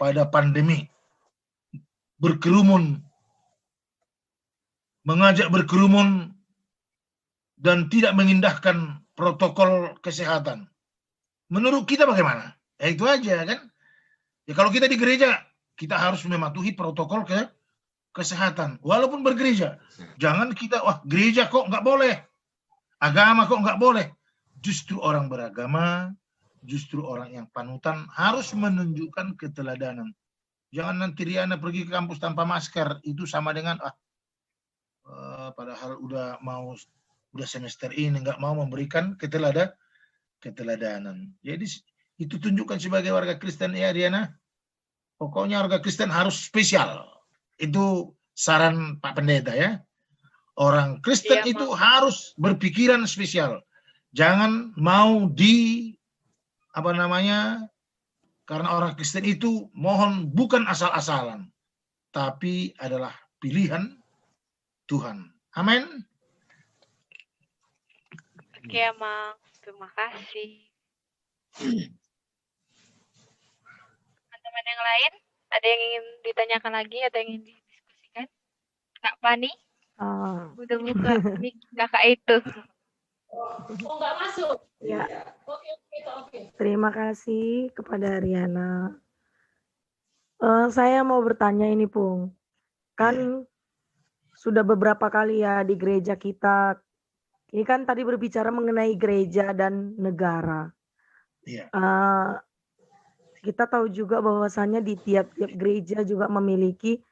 pada pandemi, mengajak berkerumun dan tidak mengindahkan protokol kesehatan. Menurut kita bagaimana? Ya itu aja kan. Ya kalau kita di gereja, kita harus mematuhi protokol kesehatan. Walaupun bergereja. Jangan kita, wah gereja kok nggak boleh. Agama kok nggak boleh. Justru orang beragama, justru orang yang panutan harus menunjukkan keteladanan. Jangan nanti Riana pergi ke kampus tanpa masker, itu sama dengan padahal udah semester ini nggak mau memberikan keteladanan. Jadi itu tunjukkan sebagai warga Kristen ya Riana. Pokoknya warga Kristen harus spesial. Itu saran Pak Pendeta ya. Orang Kristen itu harus berpikiran spesial. Jangan mau karena orang Kristen itu mohon bukan asal-asalan, tapi adalah pilihan Tuhan. Amin. Oke, Mang. Terima kasih. Teman-teman yang lain, ada yang ingin ditanyakan lagi atau yang ingin didiskusikan? Kak Fani? Udah buka mic kakak itu. Nggak masuk. Ya. Oke. Terima kasih kepada Riana. Saya mau bertanya ini, Pung. Kan sudah beberapa kali ya di gereja kita. Ini kan tadi berbicara mengenai gereja dan negara. Iya. Kita tahu juga bahwasannya di tiap-tiap gereja juga memiliki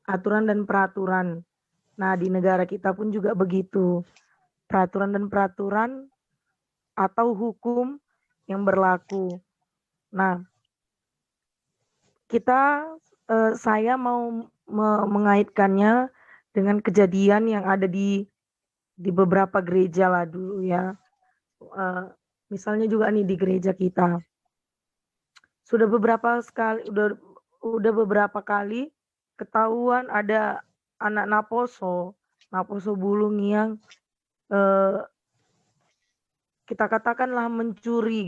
aturan dan peraturan. Nah, di negara kita pun juga begitu. Peraturan dan peraturan atau hukum yang berlaku. Nah, saya mau mengaitkannya dengan kejadian yang ada di beberapa gereja lah dulu ya. Misalnya juga nih di gereja kita. Sudah beberapa kali ketahuan ada anak Naposo Bulung yang kita katakanlah mencuri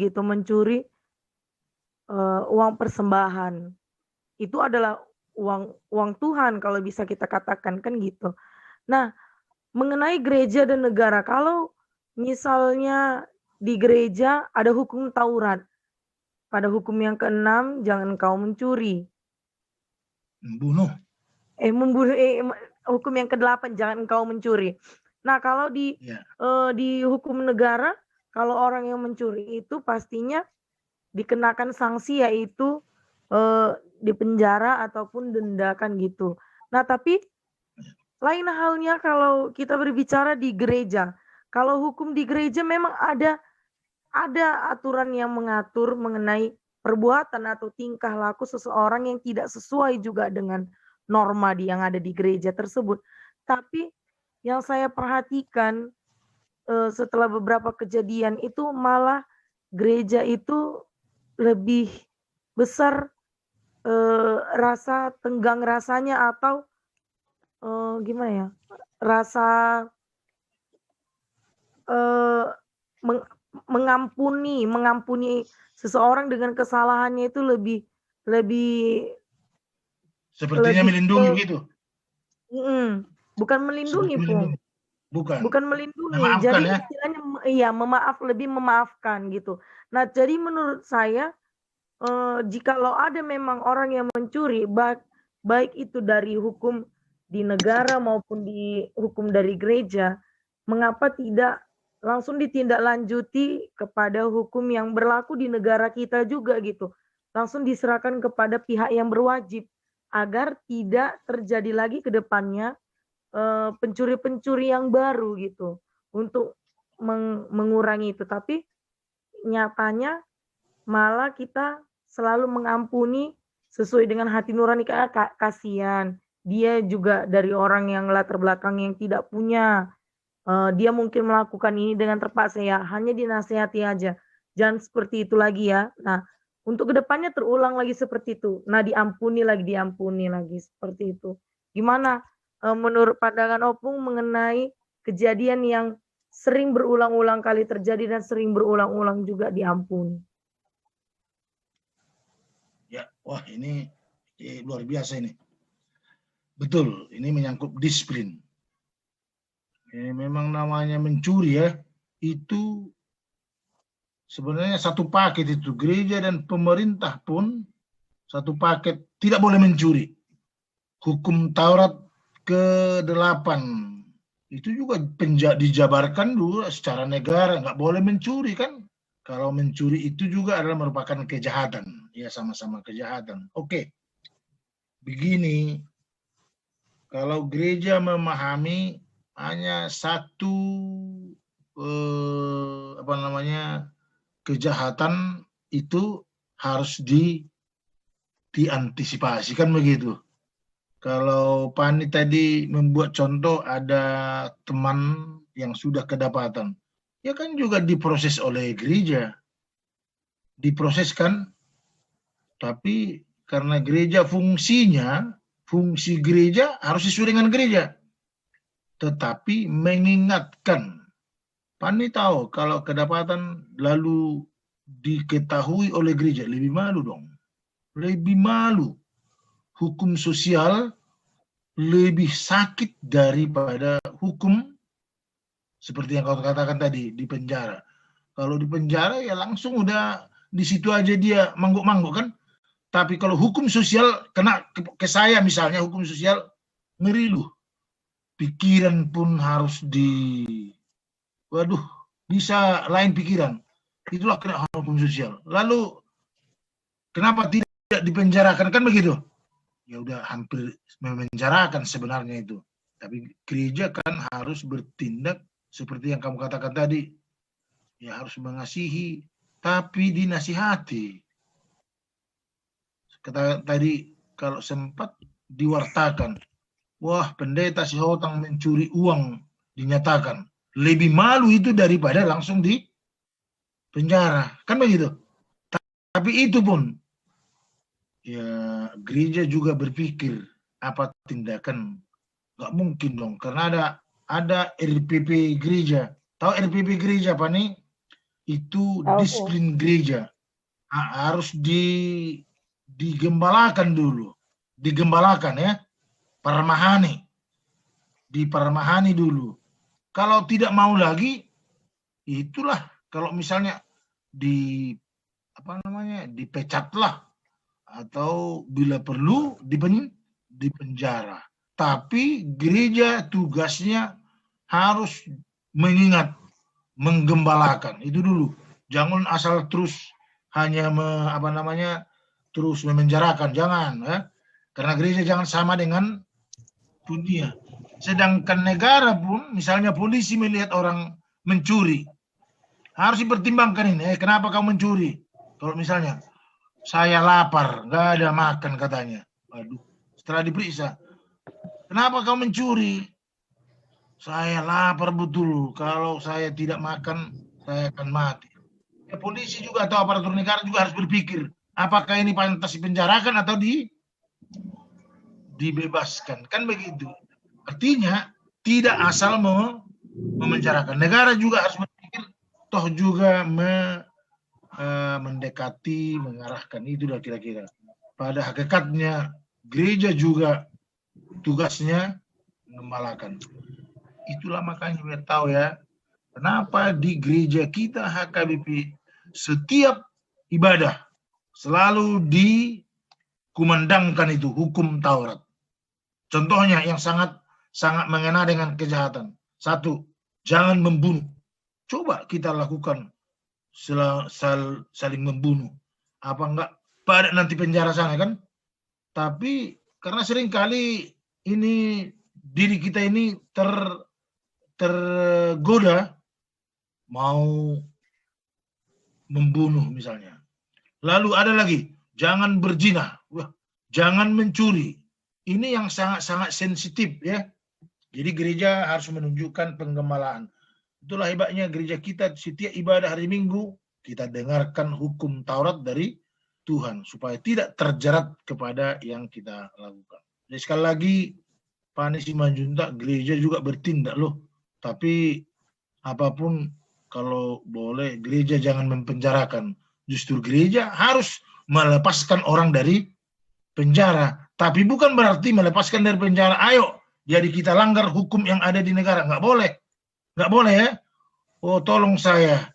uang persembahan. Itu adalah uang Tuhan kalau bisa kita katakan kan gitu. Nah, mengenai gereja dan negara, kalau misalnya di gereja ada hukum Taurat. Pada hukum yang ke-6, jangan engkau mencuri. Membunuh. Hukum yang ke-8, jangan engkau mencuri. Nah, kalau di hukum negara, kalau orang yang mencuri itu pastinya dikenakan sanksi, yaitu dipenjara ataupun denda kan gitu. Nah, tapi lain halnya kalau kita berbicara di gereja. Kalau hukum di gereja memang ada aturan yang mengatur mengenai perbuatan atau tingkah laku seseorang yang tidak sesuai juga dengan norma yang ada di gereja tersebut. Tapi yang saya perhatikan setelah beberapa kejadian itu malah gereja itu lebih besar rasa tenggang rasanya atau gimana ya, rasa mengampuni seseorang dengan kesalahannya itu lebih sepertinya melindungi begitu. Bukan melindungi, Pung. Bukan melindungi. Memaafkan, jadi istilahnya lebih memaafkan gitu. Nah, jadi menurut saya jikalau ada memang orang yang mencuri, baik itu dari hukum di negara maupun di hukum dari gereja, mengapa tidak langsung ditindaklanjuti kepada hukum yang berlaku di negara kita juga gitu. Langsung diserahkan kepada pihak yang berwajib agar tidak terjadi lagi ke depannya pencuri-pencuri yang baru gitu untuk mengurangi itu. Tapi nyatanya malah kita selalu mengampuni sesuai dengan hati nurani. Kasihan dia juga dari orang yang latar belakang yang tidak punya. Dia mungkin melakukan ini dengan terpaksa ya, hanya dinasihati aja. Jangan seperti itu lagi ya. Nah, untuk kedepannya terulang lagi seperti itu. Nah, diampuni lagi seperti itu. Gimana menurut pandangan Opung mengenai kejadian yang sering berulang-ulang kali terjadi dan sering berulang-ulang juga diampuni? Ya, wah ini luar biasa ini. Betul, ini menyangkut disiplin. Memang namanya mencuri ya, itu sebenarnya satu paket itu. Gereja dan pemerintah pun satu paket, tidak boleh mencuri. Hukum Taurat ke-8 itu juga dijabarkan dulu secara negara, nggak boleh mencuri kan. Kalau mencuri itu juga adalah merupakan kejahatan, ya sama-sama kejahatan. Oke, begini, kalau gereja memahami hanya satu kejahatan itu harus diantisipasi kan begitu. Kalau Pani tadi membuat contoh ada teman yang sudah kedapatan, ya kan juga diproses oleh gereja, diproseskan. Tapi karena gereja fungsi gereja harus sesuai dengan gereja. Tetapi mengingatkan, Pani tahu kalau kedapatan lalu diketahui oleh gereja, lebih malu dong. Lebih malu. Hukum sosial lebih sakit daripada hukum seperti yang kau katakan tadi, di penjara. Kalau di penjara ya langsung udah di situ aja dia mangguk-mangguk kan. Tapi kalau hukum sosial kena ke saya misalnya, hukum sosial ngeri lu. Pikiran pun harus bisa lain pikiran. Itulah kena hukum sosial. Lalu kenapa tidak dipenjarakan kan begitu? Ya udah hampir memenjarakan sebenarnya itu. Tapi gereja kan harus bertindak seperti yang kamu katakan tadi. Ya harus mengasihi, tapi dinasihati. Kata tadi kalau sempat diwartakan, wah pendeta si Hotang mencuri uang, dinyatakan. Lebih malu itu daripada langsung di penjara. Kan begitu? Tapi itu pun, ya gereja juga berpikir apa tindakan. Nggak mungkin dong, karena ada RPP gereja. Tahu RPP gereja apa nih? Itu Tahu. disiplin gereja. Harus digembalakan dulu. Digembalakan ya. Dipermahani dulu. Kalau tidak mau lagi, itulah kalau misalnya dipecatlah atau bila perlu dipenjara. Tapi gereja tugasnya harus mengingat, menggembalakan itu dulu. Jangan asal terus hanya terus memenjarakan, jangan ya. Karena gereja jangan sama dengan dunia. Sedangkan negara pun, misalnya polisi melihat orang mencuri, harus dipertimbangkan ini. Kenapa kau mencuri? Kalau misalnya saya lapar, nggak ada makan katanya. Waduh, setelah diperiksa, kenapa kau mencuri? Saya lapar betul. Kalau saya tidak makan, saya akan mati. Ya, polisi juga atau aparatur negara juga harus berpikir, apakah ini pantas dipenjarakan atau dibebaskan. Kan begitu. Artinya tidak asal memenjarakan. Negara juga harus berpikir, toh juga mendekati, mengarahkan. Itulah kira-kira. Pada hakikatnya gereja juga tugasnya mengembalakan. Itulah makanya biar tahu ya, kenapa di gereja kita HKBP setiap ibadah selalu dikumandangkan itu hukum Taurat. Contohnya yang sangat mengena dengan kejahatan. 1, jangan membunuh. Coba kita lakukan saling membunuh. Apa enggak pada nanti penjara sana kan? Tapi karena seringkali ini diri kita ini tergoda mau membunuh misalnya. Lalu ada lagi, jangan berzina, jangan mencuri. Ini yang sangat-sangat sensitif ya. Jadi gereja harus menunjukkan penggembalaan. Itulah hebatnya gereja kita, setiap ibadah hari Minggu kita dengarkan hukum Taurat dari Tuhan supaya tidak terjerat kepada yang kita lakukan. Jadi sekali lagi Pak Simanjuntak, gereja juga bertindak loh. Tapi apapun kalau boleh gereja jangan mempenjarakan. Justru gereja harus melepaskan orang dari penjara. Tapi bukan berarti melepaskan dari penjara. Ayo, jadi kita langgar hukum yang ada di negara. Nggak boleh. Nggak boleh ya. Oh tolong saya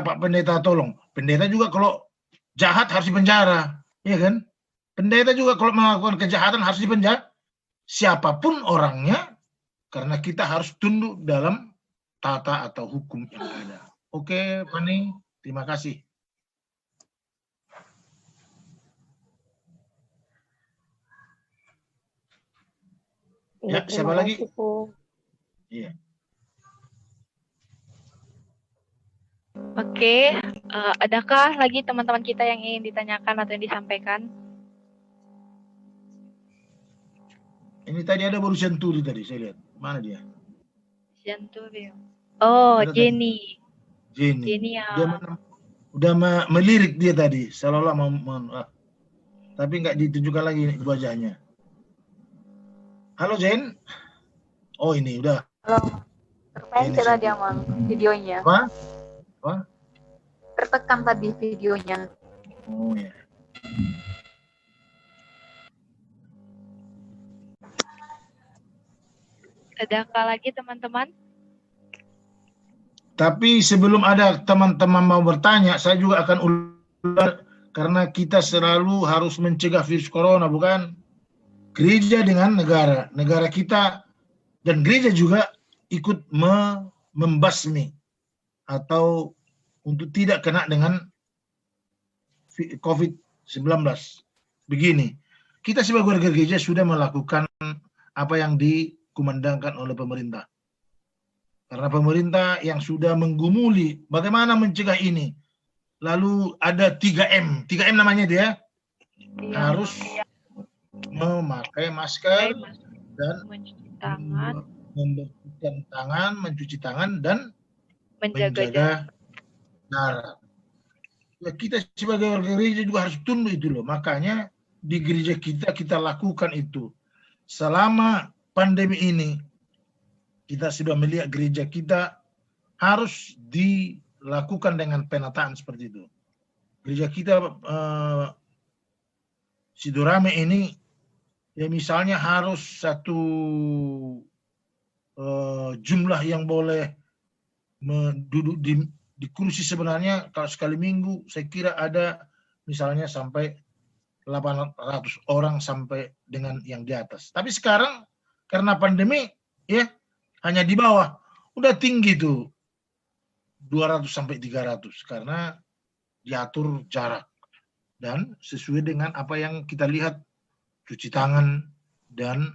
Pak Pendeta tolong. Pendeta juga kalau jahat harus dipenjara. Ya kan? Pendeta juga kalau melakukan kejahatan harus dipenjara. Siapapun orangnya, karena kita harus tunduk dalam tata atau hukum yang ada. Oke, Pani, terima kasih. Ya, siapa lagi? Iya. Oke, adakah lagi teman-teman kita yang ingin ditanyakan atau yang disampaikan? Ini tadi ada baru Senturi tadi, saya lihat. Mana dia? Senturi. Oh, Ada Jenny. Jenny. Jenny ya. Dia udah melirik dia tadi, seolah-olah tapi nggak ditunjukkan lagi wajahnya. Halo Jen. Oh ini udah. Halo. Terpencet tadi Amang videonya. Apa? Tertekan tadi videonya. Oh ya. Adakah lagi teman-teman? Tapi sebelum ada teman-teman mau bertanya, saya juga akan ulang karena kita selalu harus mencegah virus corona, bukan? Gereja dengan negara. Negara kita dan gereja juga ikut membasmi atau untuk tidak kena dengan COVID-19. Begini, kita sebagai warga gereja sudah melakukan apa yang dikumandangkan oleh pemerintah. Karena pemerintah yang sudah menggumuli bagaimana mencegah ini. Lalu ada 3M. 3M namanya dia. harus memakai masker dan mencuci tangan, membersihkan tangan, mencuci tangan, dan menjaga menjaga jarak. Ya, kita sebagai warga gereja juga harus tunduk itu loh. Makanya di gereja kita lakukan itu. Selama pandemi ini, kita sudah melihat gereja kita harus dilakukan dengan penataan seperti itu. Gereja kita Sidorame ini, ya misalnya harus satu jumlah yang boleh duduk di kursi sebenarnya kalau sekali minggu saya kira ada misalnya sampai 800 orang sampai dengan yang di atas. Tapi sekarang karena pandemi ya hanya di bawah. Udah tinggi tuh 200 sampai 300 karena diatur jarak dan sesuai dengan apa yang kita lihat, cuci tangan dan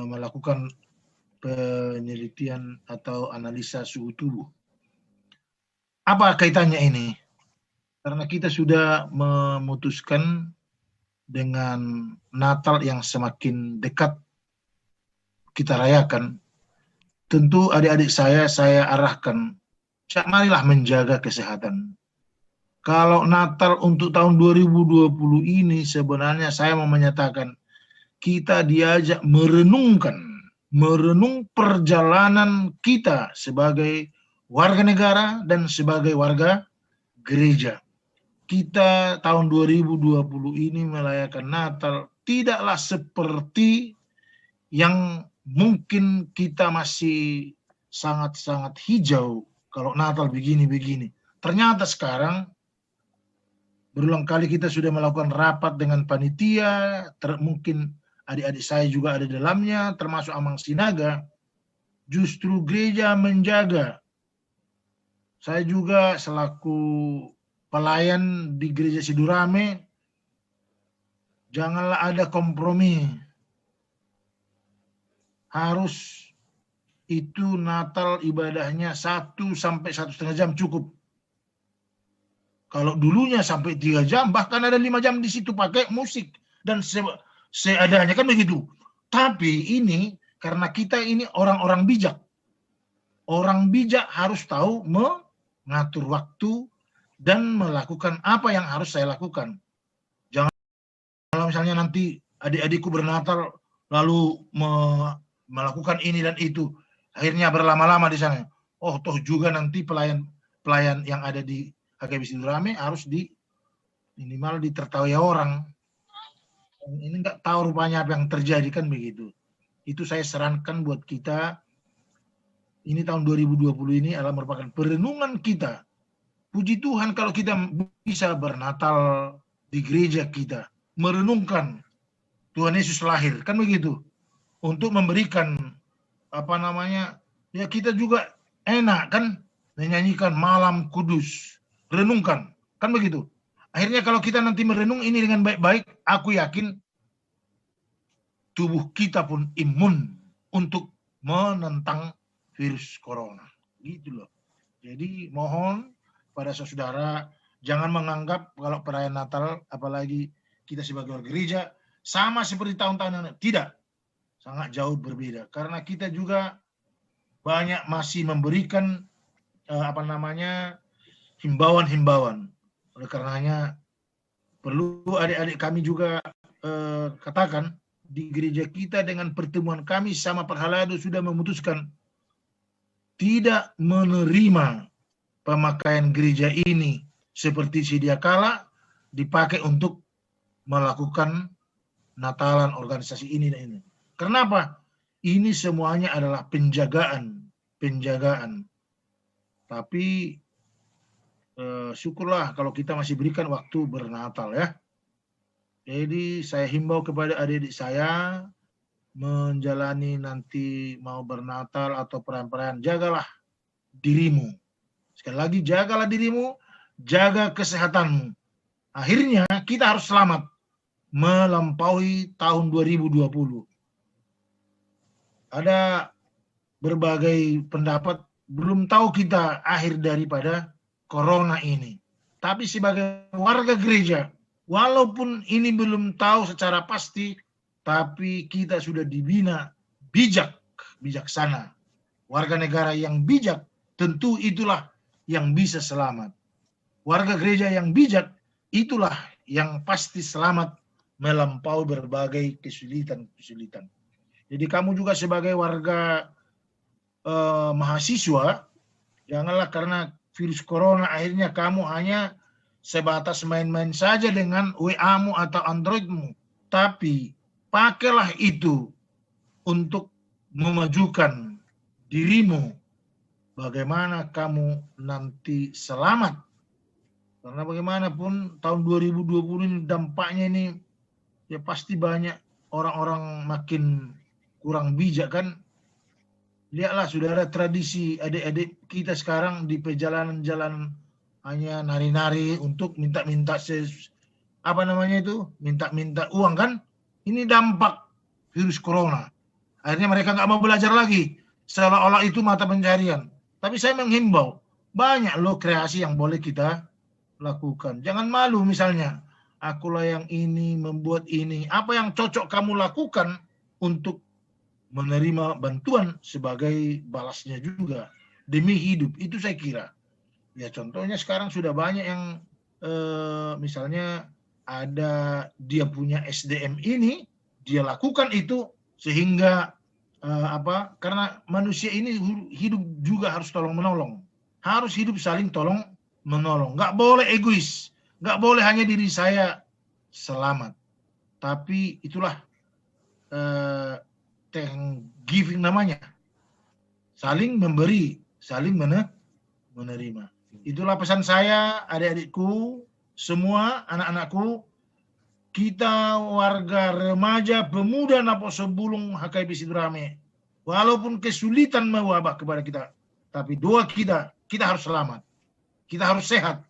melakukan penelitian atau analisa suhu tubuh. Apa kaitannya ini? Karena kita sudah memutuskan dengan Natal yang semakin dekat kita rayakan, tentu adik-adik saya arahkan, marilah menjaga kesehatan. Kalau Natal untuk tahun 2020 ini sebenarnya saya mau menyatakan kita diajak merenung perjalanan kita sebagai warga negara dan sebagai warga gereja. Kita tahun 2020 ini merayakan Natal tidaklah seperti yang mungkin kita masih sangat-sangat hijau kalau Natal begini-begini. Ternyata sekarang berulang kali kita sudah melakukan rapat dengan panitia, mungkin adik-adik saya juga ada dalamnya, termasuk Amang Sinaga. Justru gereja menjaga. Saya juga selaku pelayan di gereja Sidorame, janganlah ada kompromi. Harus itu Natal ibadahnya 1 sampai 1,5 jam cukup. Kalau dulunya sampai 3 jam, bahkan ada 5 jam di situ pakai musik dan seadanya kan begitu. Tapi ini karena kita ini orang-orang bijak. Orang bijak harus tahu mengatur waktu dan melakukan apa yang harus saya lakukan. Jangan kalau misalnya nanti adik-adikku bernatal lalu melakukan ini dan itu, akhirnya berlama-lama di sana. Oh, toh juga nanti pelayan yang ada di HKBP Sidorame harus minimal ditertawai orang. Ini nggak tahu rupanya apa yang terjadi kan begitu. Itu saya sarankan buat kita. Ini tahun 2020 ini adalah merupakan perenungan kita. Puji Tuhan kalau kita bisa bernatal di gereja kita, merenungkan Tuhan Yesus lahir, kan begitu. Untuk memberikan ya kita juga enak kan menyanyikan Malam Kudus, renungkan, kan begitu. Akhirnya kalau kita nanti merenung ini dengan baik-baik, aku yakin tubuh kita pun imun untuk menentang virus corona. Gitu loh. Jadi mohon pada saudara jangan menganggap kalau perayaan Natal, apalagi kita sebagai warga gereja, sama seperti tahun-tahun yang tidak. Sangat jauh berbeda. Karena kita juga banyak masih memberikan himbauan-himbauan. Oleh karenanya perlu adik-adik kami juga katakan di gereja kita dengan pertemuan kami sama Perhalado sudah memutuskan tidak menerima pemakaian gereja ini seperti sedia kala dipakai untuk melakukan Natalan organisasi ini dan ini. Kenapa? Ini semuanya adalah penjagaan. Tapi syukurlah kalau kita masih berikan waktu bernatal ya. Jadi saya himbau kepada adik-adik saya menjalani nanti mau bernatal atau perayaan-perayaan, jagalah dirimu. Sekali lagi, jagalah dirimu, jaga kesehatanmu. Akhirnya kita harus selamat melampaui tahun 2020. Ada berbagai pendapat, belum tahu kita akhir daripada corona ini. Tapi sebagai warga gereja, walaupun ini belum tahu secara pasti, tapi kita sudah dibina bijaksana. Warga negara yang bijak tentu itulah yang bisa selamat. Warga gereja yang bijak itulah yang pasti selamat melampaui berbagai kesulitan-kesulitan. Jadi kamu juga sebagai warga mahasiswa, janganlah karena virus corona akhirnya kamu hanya sebatas main-main saja dengan WA-mu atau Android-mu. Tapi pakailah itu untuk memajukan dirimu. Bagaimana kamu nanti selamat. Karena bagaimanapun tahun 2020 ini dampaknya ini ya pasti banyak orang-orang makin kurang bijak kan. Lihatlah saudara, tradisi adik-adik kita sekarang di perjalanan-jalan hanya nari-nari untuk minta-minta minta-minta uang kan. Ini dampak virus corona. Akhirnya mereka nggak mau belajar lagi, seolah-olah itu mata pencarian. Tapi saya menghimbau, banyak loh kreasi yang boleh kita lakukan. Jangan malu misalnya, akulah yang ini, membuat ini. Apa yang cocok kamu lakukan untuk menerima bantuan sebagai balasnya juga demi hidup, itu saya kira. Ya contohnya sekarang sudah banyak yang misalnya ada dia punya SDM ini, dia lakukan itu sehingga karena manusia ini hidup juga harus tolong menolong, harus hidup saling tolong menolong, nggak boleh egois, nggak boleh hanya diri saya selamat, tapi itulah Thanksgiving namanya, saling memberi, saling menerima. Itulah pesan saya, adik-adikku, semua anak-anakku, kita warga remaja, pemuda napo sebelum hakai bisidrame, walaupun kesulitan mewabah kepada kita, tapi doa kita harus selamat, kita harus sehat,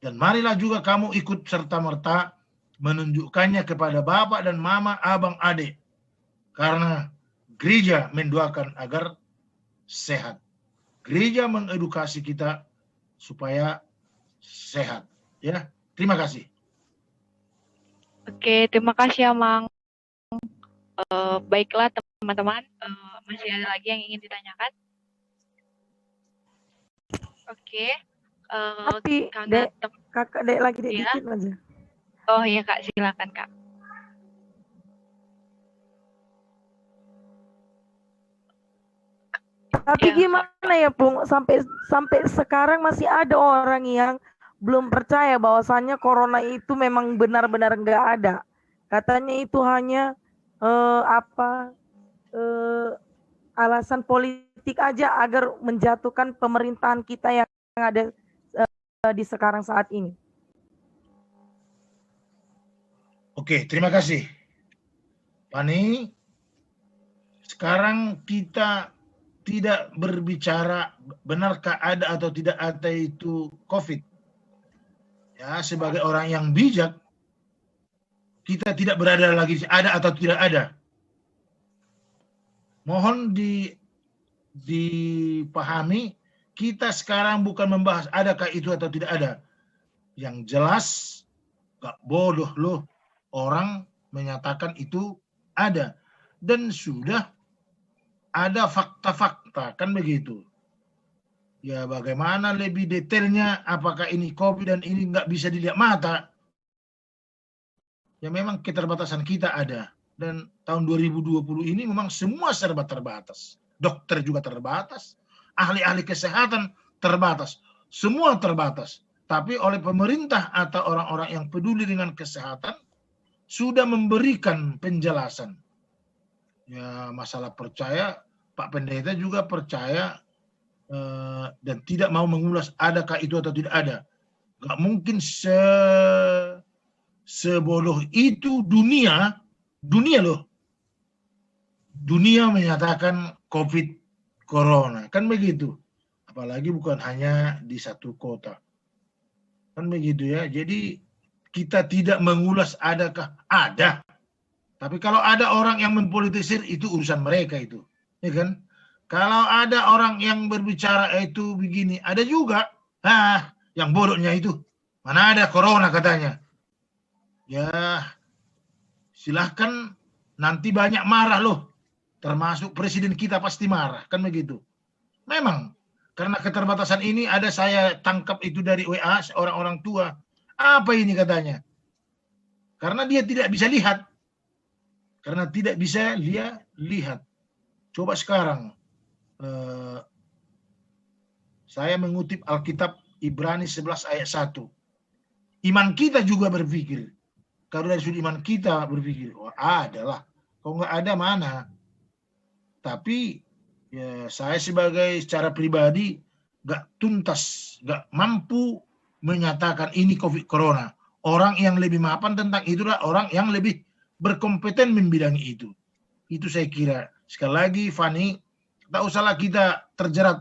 dan marilah juga kamu ikut serta-merta menunjukkannya kepada bapak dan mama, abang, adik, karena gereja mendoakan agar sehat. Gereja mengedukasi kita supaya sehat. Ya, terima kasih. Oke, terima kasih Amang. Baiklah teman-teman, masih ada lagi yang ingin ditanyakan? Oke. Tapi kakak dek lagi dek ya. dikit aja. Oh iya Kak, silakan Kak. Tapi gimana ya Pung, sampai sekarang masih ada orang yang belum percaya bahwasannya corona itu memang benar-benar nggak ada. Katanya itu hanya alasan politik aja agar menjatuhkan pemerintahan kita yang ada di sekarang saat ini. Oke, terima kasih Pani. Sekarang kita tidak berbicara benarkah ada atau tidak ada itu COVID. Ya, sebagai orang yang bijak, kita tidak berada lagi ada atau tidak ada. Mohon dipahami, kita sekarang bukan membahas adakah itu atau tidak ada. Yang jelas, gak bodoh loh orang menyatakan itu ada. Dan sudah ada fakta-fakta, kan begitu. Ya bagaimana lebih detailnya, apakah ini COVID dan ini nggak bisa dilihat mata. Ya memang keterbatasan kita ada. Dan tahun 2020 ini memang semua serba terbatas. Dokter juga terbatas, ahli-ahli kesehatan terbatas, semua terbatas. Tapi oleh pemerintah atau orang-orang yang peduli dengan kesehatan, sudah memberikan penjelasan. Ya masalah percaya, Pak Pendeta juga percaya dan tidak mau mengulas adakah itu atau tidak ada. Gak mungkin sebodoh itu dunia loh. Dunia menyatakan COVID Corona, kan begitu. Apalagi bukan hanya di satu kota. Kan begitu ya. Jadi kita tidak mengulas adakah ada. Tapi kalau ada orang yang mempolitisir itu urusan mereka itu. Ya kan? Kalau ada orang yang berbicara itu begini, ada juga yang bodohnya itu. Mana ada corona katanya. ya silahkan, nanti banyak marah loh. Termasuk presiden kita pasti marah, kan begitu. Memang, karena keterbatasan ini ada saya tangkap itu dari WA seorang orang tua. Apa ini katanya? Karena dia tidak bisa lihat. Karena tidak bisa dia lihat. Coba sekarang, saya mengutip Alkitab Ibrani 11 ayat 1. Iman kita juga berpikir. Kalau dari sudut iman kita berpikir, oh adalah. Kalau nggak ada mana? Tapi ya, saya sebagai secara pribadi nggak tuntas, nggak mampu menyatakan ini COVID Corona. Orang yang lebih mapan tentang itulah orang yang lebih berkompeten membidangi itu. Itu saya kira. Sekali lagi, Fani, tak usahlah kita terjerat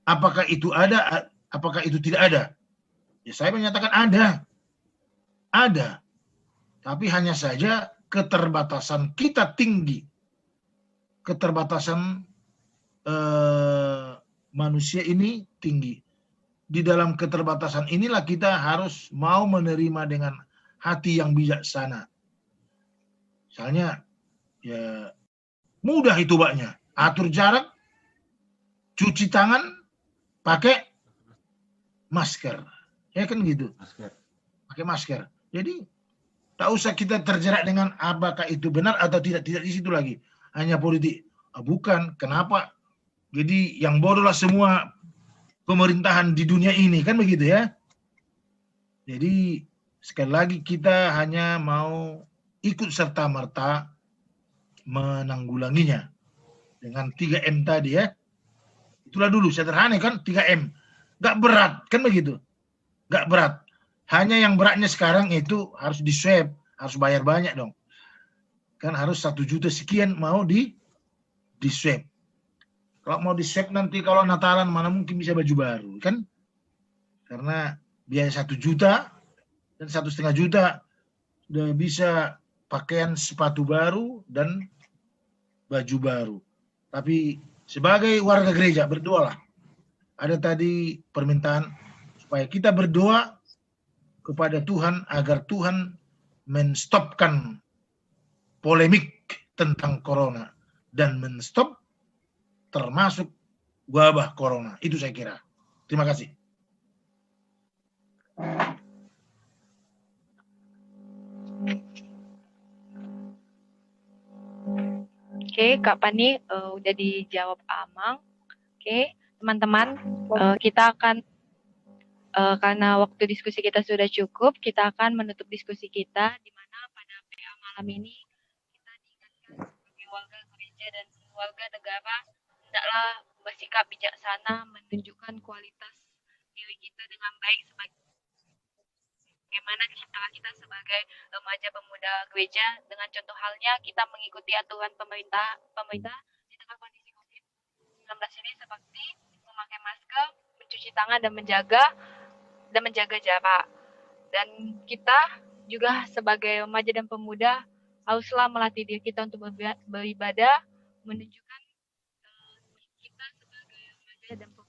apakah itu ada, apakah itu tidak ada. Ya, saya menyatakan ada. Ada. Tapi hanya saja keterbatasan kita tinggi. Keterbatasan manusia ini tinggi. Di dalam keterbatasan inilah kita harus mau menerima dengan hati yang bijaksana. Misalnya, ya mudah itu baknya. Atur jarak, cuci tangan, pakai masker. Ya kan gitu. Pakai masker. Jadi, tak usah kita terjerat dengan apakah itu benar atau tidak. Tidak di situ lagi. Hanya politik. Bukan, kenapa? Jadi yang bodohlah semua pemerintahan di dunia ini, kan begitu ya. Jadi sekali lagi kita hanya mau ikut serta-merta menanggulanginya dengan 3M tadi ya. Itulah dulu, sederhana kan 3M. Gak berat, kan begitu. Gak berat. Hanya yang beratnya sekarang itu harus di swab, harus bayar banyak dong. Kan harus 1 juta sekian mau di swab. Kalau mau di swab nanti kalau Natalan mana mungkin bisa baju baru kan? Karena biaya 1 juta dan 1,5 juta udah bisa pakaian sepatu baru dan baju baru. Tapi sebagai warga gereja berdoalah. Ada tadi permintaan supaya kita berdoa kepada Tuhan agar Tuhan menstopkan polemik tentang corona dan menstop termasuk wabah corona. Itu saya kira. Terima kasih. Oke, Kak Pani udah dijawab Amang. Oke, teman-teman, kita akan karena waktu diskusi kita sudah cukup, kita akan menutup diskusi kita di mana pada PA malam ini kita diingatkan sebagai warga gereja dan warga negara hendaklah bersikap bijaksana, menunjukkan kualitas diri kita dengan baik sebagaimana citra kita sebagai remaja pemuda gereja. Dengan contoh halnya kita mengikuti aturan pemerintah di tengah kondisi COVID-19 ini seperti memakai masker, mencuci tangan dan menjaga jarak. Dan kita juga sebagai remaja dan pemuda haruslah melatih diri kita untuk beribadah, menunjukkan kita sebagai remaja dan pemuda